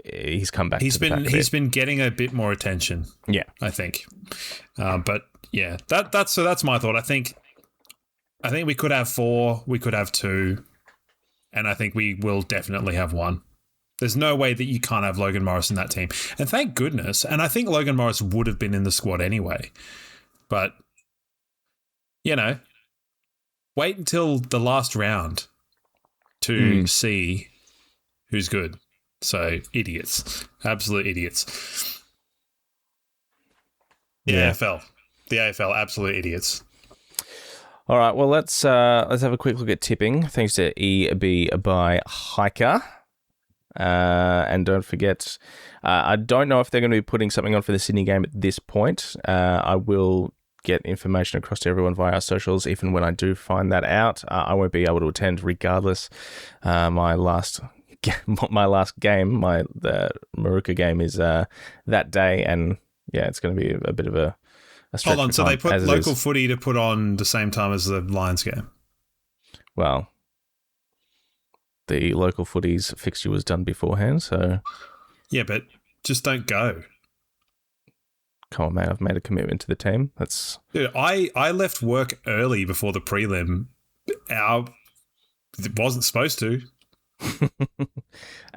D: he's come back. He's
E: been getting a bit more attention.
D: Yeah,
E: I think. But yeah, that's my thought. I think we could have 4, we could have 2, and I think we will definitely have 1. There's no way that you can't have Logan Morris in that team. And thank goodness. And I think Logan Morris would have been in the squad anyway. But wait until the last round to see who's good. So, idiots. Absolute idiots. The AFL, absolute idiots.
D: All right, well, let's have a quick look at tipping. Thanks to EB by Hiker. And don't forget, I don't know if they're going to be putting something on for the Sydney game at this point. I will get information across to everyone via our socials. Even when I do find that out, I won't be able to attend regardless. My last game, the Maruka game, is that day, and it's going to be a bit of a stretch.
E: Hold on, so they put local footy to put on the same time as the Lions game?
D: Well, the local footy's fixture was done beforehand, so...
E: Yeah, but just don't go. Come
D: on, mate, I've made a commitment to the team.
E: Dude, I left work early before the prelim. It wasn't supposed to.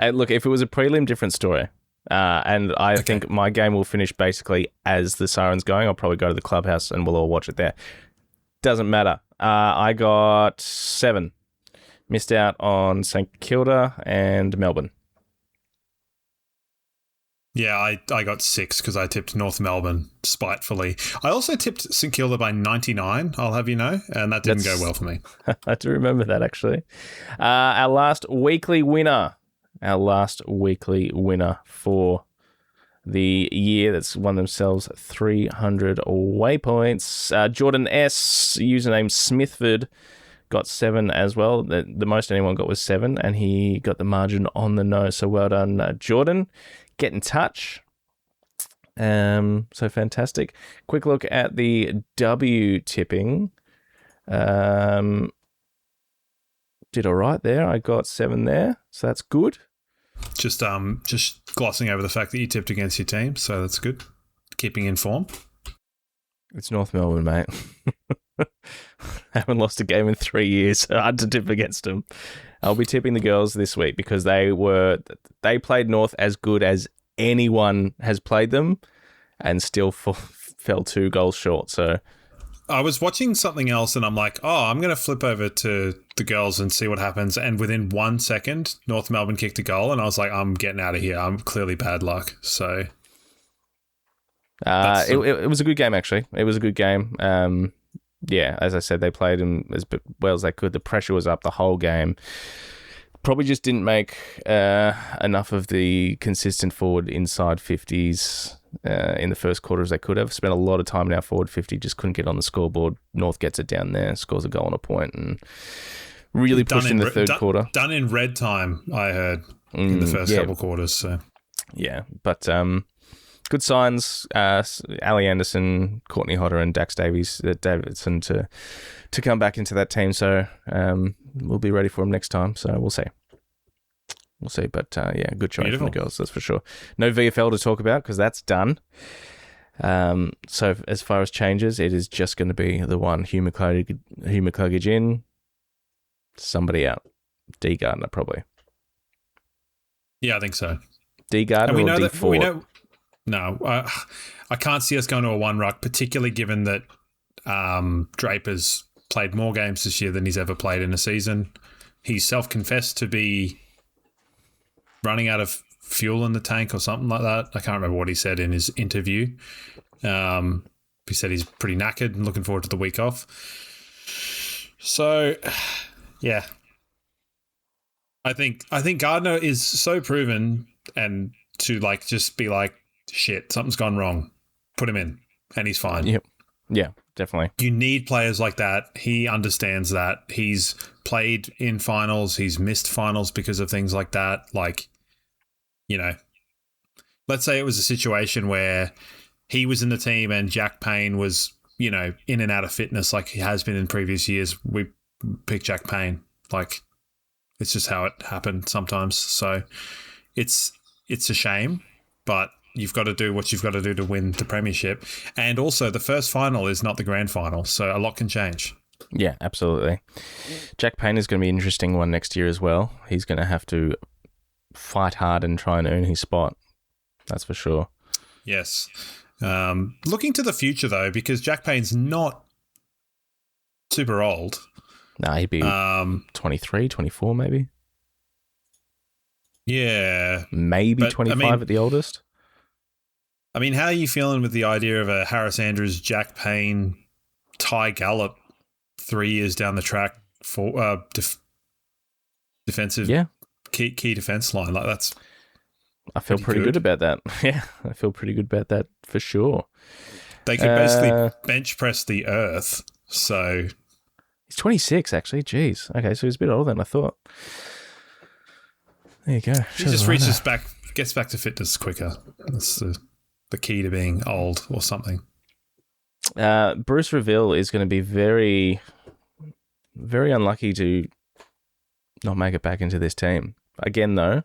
D: Look, if it was a prelim, different story. And I think my game will finish basically as the siren's going. I'll probably go to the clubhouse and we'll all watch it there. Doesn't matter. I got 7. Missed out on St Kilda and Melbourne.
E: Yeah, I got 6 because I tipped North Melbourne spitefully. I also tipped St Kilda by 99, I'll have you know, and that didn't go well for me.
D: I do remember that, actually. Our last weekly winner for the year that's won themselves 300 waypoints. Jordan S., username Smithford, got 7 as well. The most anyone got was 7, and he got the margin on the nose. So well done, Jordan. Get in touch. So fantastic. Quick look at the W tipping. Did all right there. I got 7 there, so that's good.
E: Just glossing over the fact that you tipped against your team, so that's good. Keeping in form.
D: It's North Melbourne, mate. Haven't lost a game in 3 years. Hard to tip against them. I'll be tipping the girls this week because they played North as good as anyone has played them and still fell 2 goals short. So
E: I was watching something else and I'm like, I'm going to flip over to the girls and see what happens. And within 1 second, North Melbourne kicked a goal and I was like, I'm getting out of here. I'm clearly bad luck. So
D: it was a good game, actually. It was a good game. As I said, they played them as well as they could. The pressure was up the whole game. Probably just didn't make enough of the consistent forward inside 50s in the first quarter as they could have. Spent a lot of time in our forward 50, just couldn't get on the scoreboard. North gets it down there, scores a goal and a point, and really pushed in the third quarter.
E: Done in red time, I heard, in the first couple quarters. So
D: yeah, but good signs. Ali Anderson, Courtney Hodder, and Dax Davidson to come back into that team. So we'll be ready for them next time. So we'll see. But good showing from the girls, that's for sure. No VFL to talk about because that's done. So as far as changes, it is just going to be the one Hugh McCluggage in, somebody out. D Gardner probably.
E: Yeah, I think so.
D: D Gardner or D Ford?
E: No, I can't see us going to a 1 ruck, particularly given that Draper's played more games this year than he's ever played in a season. He's self-confessed to be running out of fuel in the tank or something like that. I can't remember what he said in his interview. He said he's pretty knackered and looking forward to the week off. So, yeah. I think Gardner is so proven and to just be like, shit, something's gone wrong. Put him in, and he's fine.
D: Yep. Yeah, definitely.
E: You need players like that. He understands that. He's played in finals. He's missed finals because of things like that. Let's say it was a situation where he was in the team and Jack Payne was, in and out of fitness like he has been in previous years. We pick Jack Payne. It's just how it happened sometimes. So it's a shame, but you've got to do what you've got to do to win the premiership. And also the first final is not the grand final, so a lot can change.
D: Yeah, absolutely. Jack Payne is going to be an interesting one next year as well. He's going to have to fight hard and try and earn his spot. That's for sure.
E: Yes. Looking to the future, though, because Jack Payne's not super old.
D: Nah, he'd be 23, 24 maybe.
E: Yeah.
D: Maybe
E: But,
D: 25 at the oldest.
E: I mean, how are you feeling with the idea of a Harris Andrews, Jack Payne, Ty Gallop 3 years down the track for defensive key defense line? Like that's
D: I feel pretty good about that. Yeah, I feel pretty good about that for sure.
E: They could basically bench press the earth. So
D: he's 26 actually. Jeez. Okay, so he's a bit older than I thought. There you go.
E: He just gets back to fitness quicker. That's the key to being old or something.
D: Bruce Reville is going to be very, very unlucky to not make it back into this team. Again, though,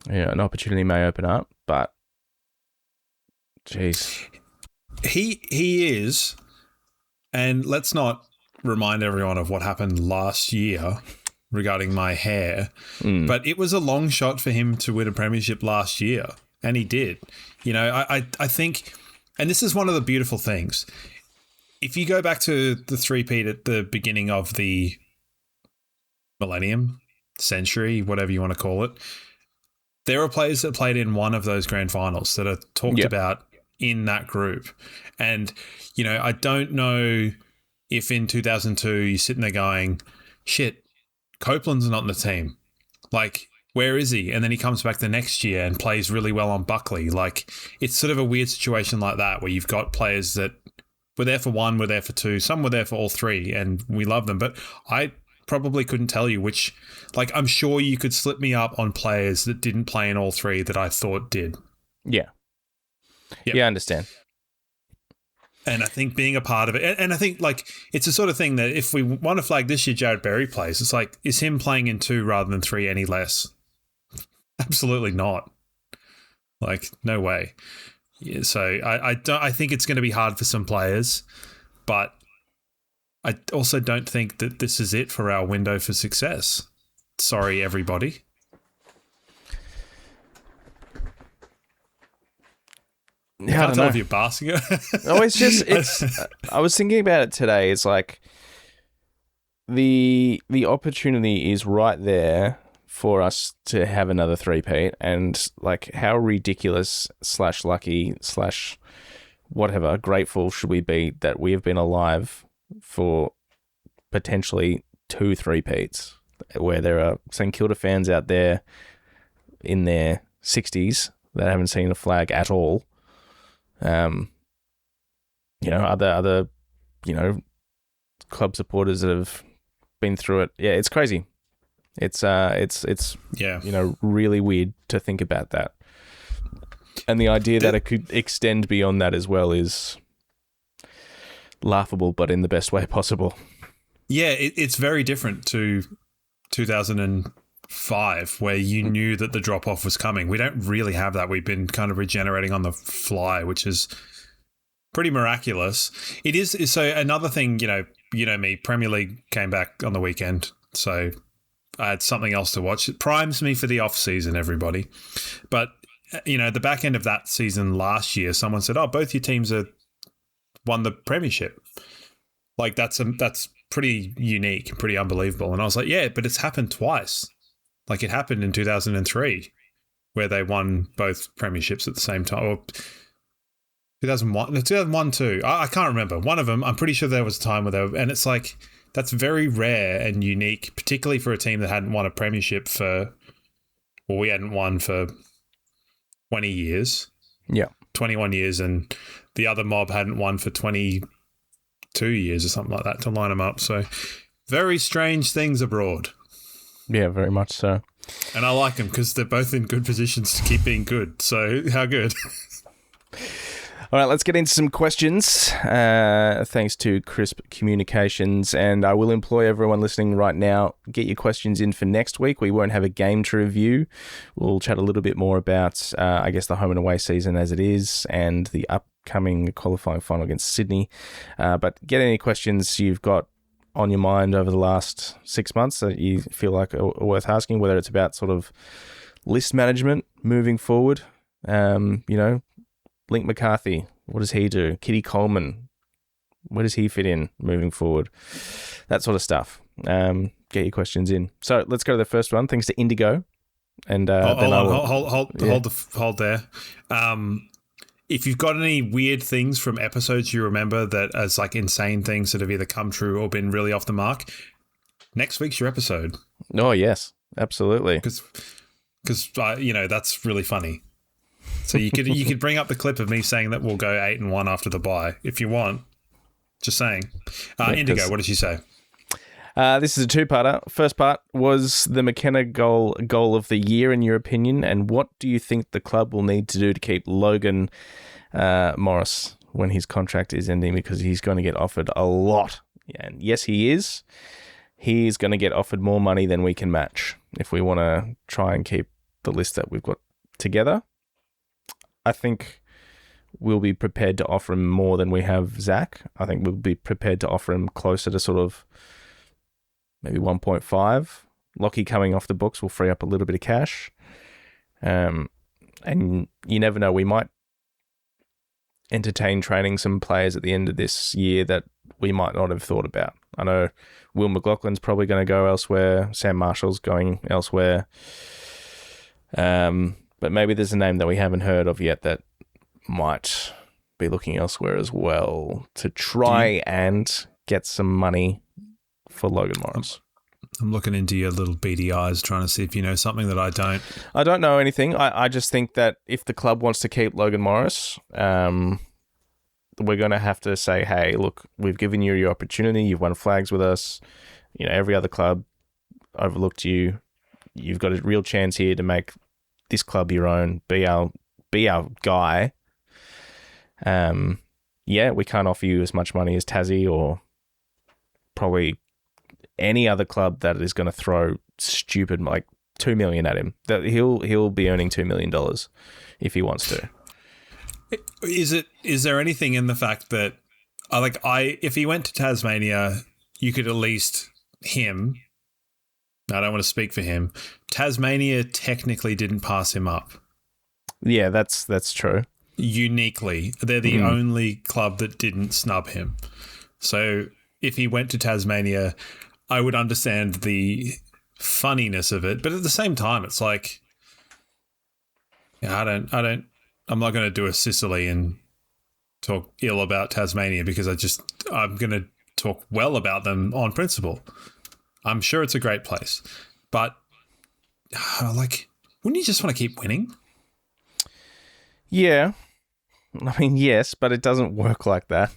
D: an opportunity may open up, but jeez.
E: He is, and let's not remind everyone of what happened last year regarding my hair, but it was a long shot for him to win a premiership last year, and he did. I think, and this is one of the beautiful things, if you go back to the three-peat at the beginning of the millennium, century, whatever you want to call it, there are players that played in one of those grand finals that are talked about in that group. And, I don't know if in 2002 you're sitting there going, shit, Copeland's not in the team. Like, where is he? And then he comes back the next year and plays really well on Buckley. Like, it's sort of a weird situation like that where you've got players that were there for one, were there for two, some were there for all three, and we love them. But I probably couldn't tell you which. Like, I'm sure you could slip me up on players that didn't play in all three that I thought did.
D: Yeah.
E: Yep.
D: Yeah, I understand.
E: And I think being a part of it, and I think, like, it's the sort of thing that if we want to flag this year Jared Berry plays, it's like, is him playing in two rather than three any less? Absolutely not. Like, no way. Yeah, so I think it's going to be hard for some players, but I also don't think that this is it for our window for success. Sorry, everybody.
D: Yeah,
E: I can't tell if you're basking it.
D: No, it's I was thinking about it today. It's like the opportunity is right there for us to have another three-peat, and like how ridiculous / lucky / whatever grateful should we be that we have been alive for potentially 2 three-peats, where there are St Kilda fans out there in their 60s that haven't seen a flag at all. Other club supporters that have been through it. Yeah, it's crazy. It's really weird to think about that. And the idea that it could extend beyond that as well is laughable, but in the best way possible.
E: Yeah, it's very different to 2005, where you knew that the drop-off was coming. We don't really have that. We've been kind of regenerating on the fly, which is pretty miraculous. It is. So another thing, me, Premier League came back on the weekend, so I had something else to watch. It primes me for the off-season, everybody. But, the back end of that season last year, someone said, both your teams have won the premiership. Like, that's pretty unique, pretty unbelievable. And I was like, yeah, but it's happened twice. Like, it happened in 2003, where they won both premierships at the same time. Or 2001 too. I can't remember. One of them, I'm pretty sure there was a time where they were, and it's like, that's very rare and unique, particularly for a team that hadn't won a premiership we hadn't won for 20 years. Yeah. 21 years, and the other mob hadn't won for 22 years or something like that to line them up. So very strange things abroad.
D: Yeah, very much so.
E: And I like them because they're both in good positions to keep being good. So how good?
D: All right, let's get into some questions. Thanks to Crisp Communications. And I will employ everyone listening right now, get your questions in for next week. We won't have a game to review. We'll chat a little bit more about, the home and away season as it is and the upcoming qualifying final against Sydney. But get any questions you've got on your mind over the last 6 months that you feel like are worth asking, whether it's about sort of list management moving forward, Link McCarthy, what does he do? Kitty Coleman, Where does he fit in moving forward? That sort of stuff. Get your questions in. So let's go to the first one. Thanks to Indigo. And
E: hold there. If you've got any weird things from episodes you remember that as like insane things that have either come true or been really off the mark, next week's your episode.
D: Oh, yes, absolutely.
E: Because that's really funny. So you could bring up the clip of me saying that we'll go 8-1 after the bye if you want. Just saying. Indigo, what did she say?
D: This is a two-parter. First part was the McKenna goal of the year, in your opinion, and what do you think the club will need to do to keep Logan Morris when his contract is ending, because he's going to get offered a lot. And yes, he is. He's going to get offered more money than we can match if we want to try and keep the list that we've got together. I think we'll be prepared to offer him more than we have Zach. I think we'll be prepared to offer him closer to sort of maybe 1.5. Lockie coming off the books will free up a little bit of cash. And you never know, we might entertain training some players at the end of this year that we might not have thought about. I know Will McLaughlin's probably going to go elsewhere. Sam Marshall's going elsewhere. But maybe there's a name that we haven't heard of yet that might be looking elsewhere as well to try and get some money for Logan Morris.
E: I'm looking into your little beady eyes trying to see if you know something that I don't.
D: I don't know anything. I just think that if the club wants to keep Logan Morris, we're going to have to say, hey, look, we've given you your opportunity. You've won flags with us. You know, every other club overlooked you. You've got a real chance here to make this club your own. Be our guy. We can't offer you as much money as Tassie or probably any other club that is going to throw stupid like $2 million at him. That he'll be earning $2 million if he wants to.
E: Is there anything in the fact that if he went to Tasmania, you could at least him. I don't want to speak for him. Tasmania technically didn't pass him up.
D: Yeah, that's true.
E: Uniquely, they're the only club that didn't snub him. So if he went to Tasmania, I would understand the funniness of it, but at the same time, it's like, I'm not going to do a Sicily and talk ill about Tasmania because I'm going to talk well about them on principle. I'm sure it's a great place, but wouldn't you just want to keep winning?
D: Yeah. I mean, yes, but it doesn't work like that.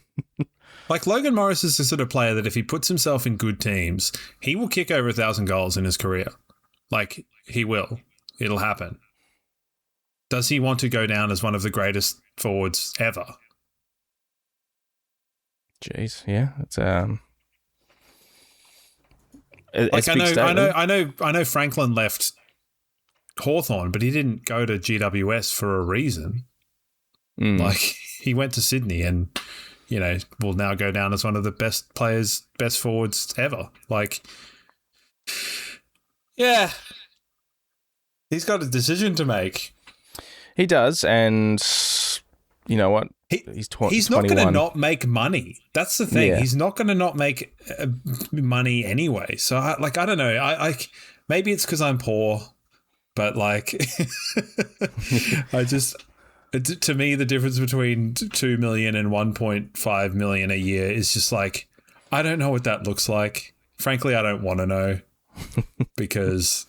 E: Like Logan Morris is the sort of player that if he puts himself in good teams, he will kick over 1,000 goals in his career. Like, he will. It'll happen. Does he want to go down as one of the greatest forwards ever?
D: Jeez, yeah, it's
E: I know Franklin left Hawthorn, but he didn't go to GWS for a reason. Like, he went to Sydney and, will now go down as one of the best forwards ever. Like, yeah, he's got a decision to make.
D: He does, and you know what? He's
E: not going to not make money. That's the thing. Yeah. He's not going to not make money anyway. So, I don't know. I maybe it's because I'm poor, but to me, the difference between 2 million and 1.5 million a year is just like, I don't know what that looks like. Frankly, I don't want to know because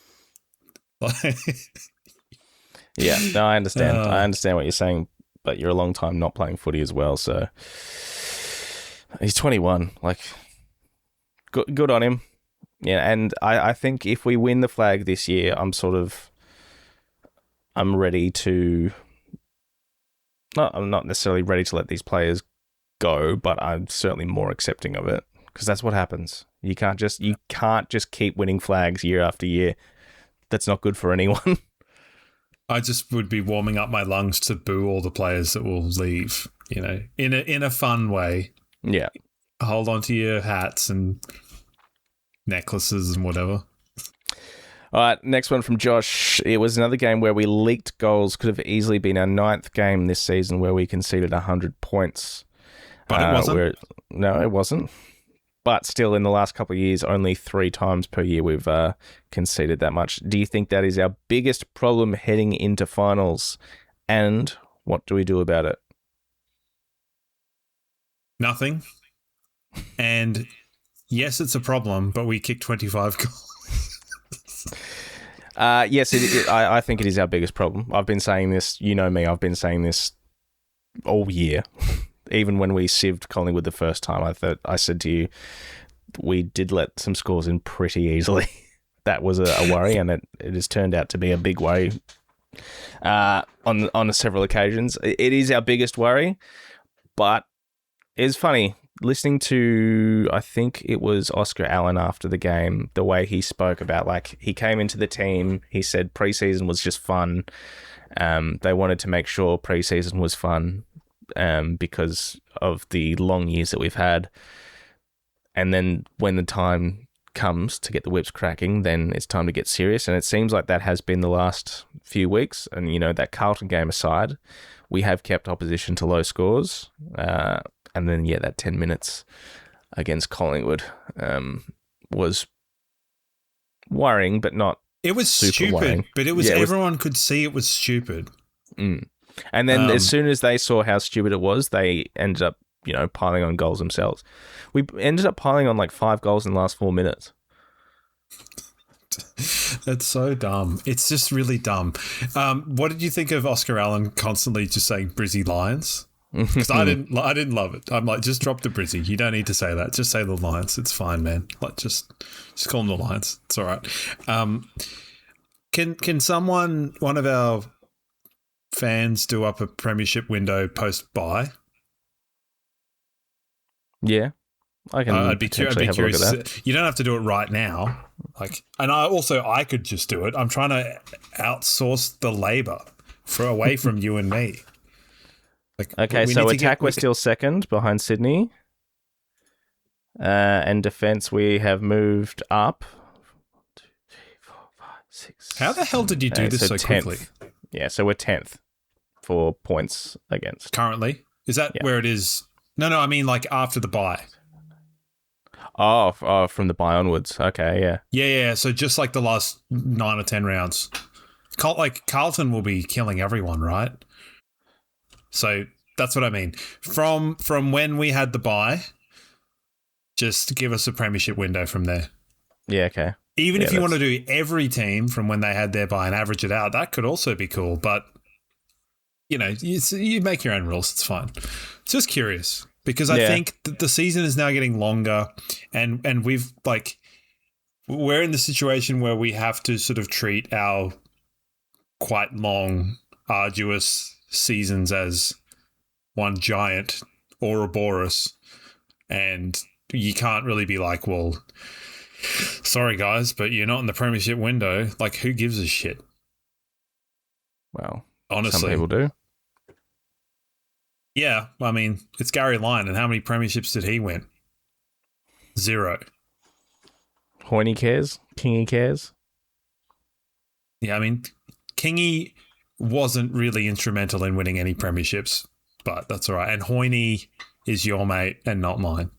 D: yeah, no, I understand. I understand what you're saying, but you're a long time not playing footy as well. So he's 21. Like, good on him. Yeah, and I think if we win the flag this year, I'm ready to. I'm not necessarily ready to let these players go, but I'm certainly more accepting of it because that's what happens. You can't just keep winning flags year after year. That's not good for anyone.
E: I just would be warming up my lungs to boo all the players that will leave, in a fun way.
D: Yeah.
E: Hold on to your hats and necklaces and whatever.
D: All right, next one from Josh. It was another game where we leaked goals. Could have easily been our 9th game this season where we conceded 100 points.
E: But it wasn't.
D: No, it wasn't. But still, in the last couple of years, only 3 times per year we've conceded that much. Do you think that is our biggest problem heading into finals? And what do we do about it?
E: Nothing. And yes, it's a problem, but we kicked 25 goals.
D: Yes, I think it is our biggest problem. I've been saying this, you know me, I've been saying this all year. Even when we sieved Collingwood the first time, I said to you, we did let some scores in pretty easily. That was a worry, and it has turned out to be a big worry on several occasions. It is our biggest worry, but it's funny listening to, I think it was Oscar Allen after the game, the way he spoke about, like, he came into the team, he said preseason was just fun. They wanted to make sure preseason was fun because of the long years that we've had. And then when the time comes to get the whips cracking, then it's time to get serious. And it seems like that has been the last few weeks. And, you know, that Carlton game aside, we have kept opposition to low scores. And then, yeah, that 10 minutes against Collingwood was worrying, but not
E: It was
D: super
E: stupid,
D: worrying.
E: but it was everyone could see it was stupid.
D: Mm. And then as soon as they saw how stupid it was, they ended up, you know, piling on goals themselves. We ended up piling on like 5 goals in the last 4 minutes.
E: That's so dumb. It's just really dumb. What did you think of Oscar Allen constantly just saying Brizzy Lions? Because I didn't love it. I'm like, just drop the Brizzy. You don't need to say that. Just say the Lions. It's fine, man. Like, just call them the Lions. It's all right. Can someone, one of our fans, do up a premiership window post-bye?
D: Yeah, I can.
E: I'd be curious. You don't have to do it right now. I could just do it. I'm trying to outsource the labor away from you and me. Like,
D: okay, so attack, we're still second behind Sydney. And defence, we have moved up. 1, 2, 3, 4, 5, 6.
E: How the hell did you do this so
D: 10th.
E: quickly?
D: Yeah, so we're 10th for points against.
E: Currently? Is that where it is? No, I mean like after the bye.
D: Oh, from the bye onwards. Okay, yeah.
E: Yeah. So just like the last 9 or 10 rounds. Carlton will be killing everyone, right? So that's what I mean. From when we had the bye, just give us a premiership window from there.
D: Yeah, okay.
E: Even if you want to do every team from when they had their bye and average it out, that could also be cool. But, you know, you make your own rules. It's fine. Just curious because I think that the season is now getting longer and we're in the situation where we have to sort of treat our quite long, arduous seasons as one giant Ouroboros, and you can't really be like, well, sorry guys, but you're not in the premiership window. Like, who gives a shit?
D: Well,
E: honestly,
D: some people do.
E: Yeah, I mean, it's Gary Lyon, and how many premierships did he win? 0.
D: Hoyne cares. Kingy cares.
E: Yeah, I mean, Kingy wasn't really instrumental in winning any premierships, but that's all right. And Hoyne is your mate and not mine.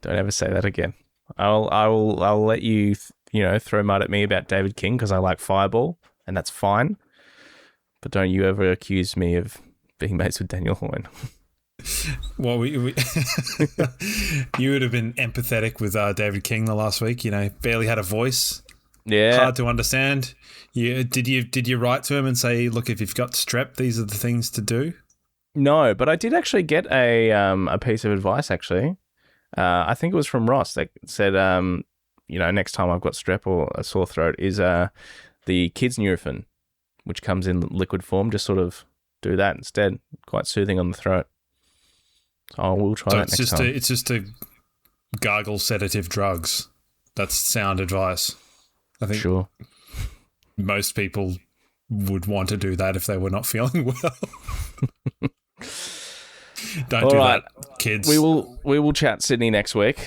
D: Don't ever say that again. I'll let you throw mud at me about David King because I like Fireball, and that's fine. But don't you ever accuse me of being mates with Daniel Hoyne.
E: Well, we you would have been empathetic with David King the last week. You know, barely had a voice.
D: Yeah,
E: hard to understand. Did you write to him and say, look, if you've got strep, these are the things to do? No,
D: but I did actually get a piece of advice. Actually, I think it was from Ross that said, next time I've got strep or a sore throat, is the kids' Nurofen, which comes in liquid form. Just sort of do that instead. Quite soothing on the throat. So I will try that next time.
E: It's just to gargle sedative drugs. That's sound advice. I think
D: sure.
E: Most people would want to do that if they were not feeling well. Don't do that, kids.
D: We will chat Sydney next week,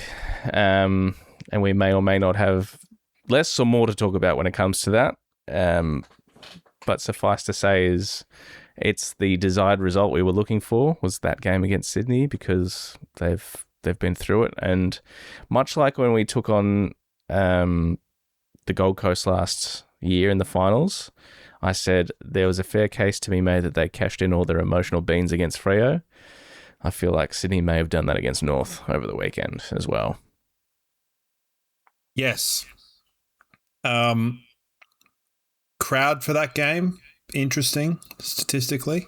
D: and we may or may not have less or more to talk about when it comes to that. But suffice to say is it's the desired result we were looking for, was that game against Sydney, because they've been through it. And much like when we took on the Gold Coast last year in the finals, I said there was a fair case to be made that they cashed in all their emotional beans against Freo. I feel like Sydney may have done that against North over the weekend as well.
E: Yes. Crowd for that game, interesting statistically.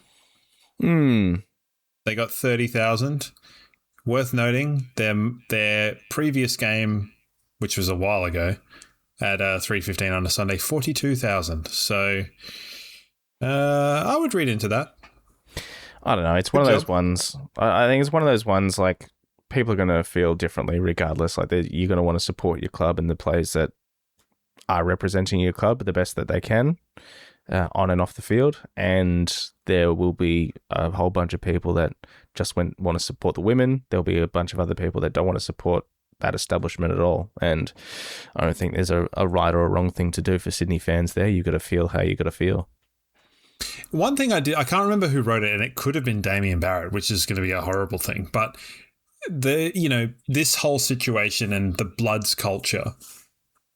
E: They got 30,000. Worth noting, their previous game, which was a while ago, at 3:15 on a Sunday, 42,000. So I would read into that.
D: I don't know. It's one of those ones. I think it's one of those ones, like, people are going to feel differently regardless. Like, you're going to want to support your club and the players that are representing your club the best that they can on and off the field. And there will be a whole bunch of people that just want to support the women. There'll be a bunch of other people that don't want to support that establishment at all. And I don't think there's a right or a wrong thing to do for Sydney fans there. You got to feel how you got to feel.
E: One thing I can't remember who wrote it, and it could have been Damien Barrett, which is going to be a horrible thing. But this whole situation and the Bloods culture,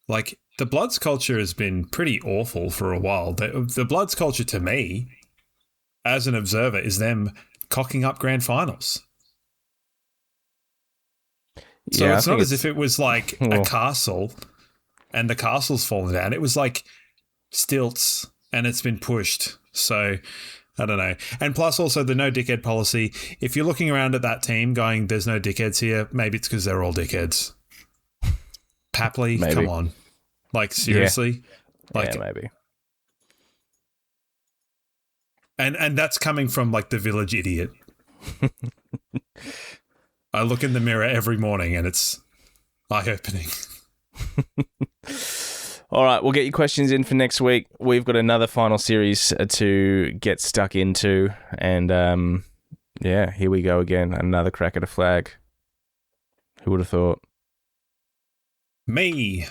E: like, the Bloods culture has been pretty awful for a while. The Bloods culture, to me, as an observer, is them cocking up grand finals. So
D: Yeah,
E: it's not as if it was like a castle and the castle's fallen down. It was like stilts and it's been pushed. So I don't know. And plus also the no dickhead policy. If you're looking around at that team going, there's no dickheads here, maybe it's because they're all dickheads. Papley,
D: Maybe.
E: come on. Like, seriously?
D: Yeah.
E: Like,
D: Yeah, maybe.
E: And that's coming from, like, the village idiot. I look in the mirror every morning and it's eye-opening.
D: All right, we'll get your questions in for next week. We've got another final series to get stuck into. And, here we go again. Another crack at a flag. Who would have thought?
E: Me.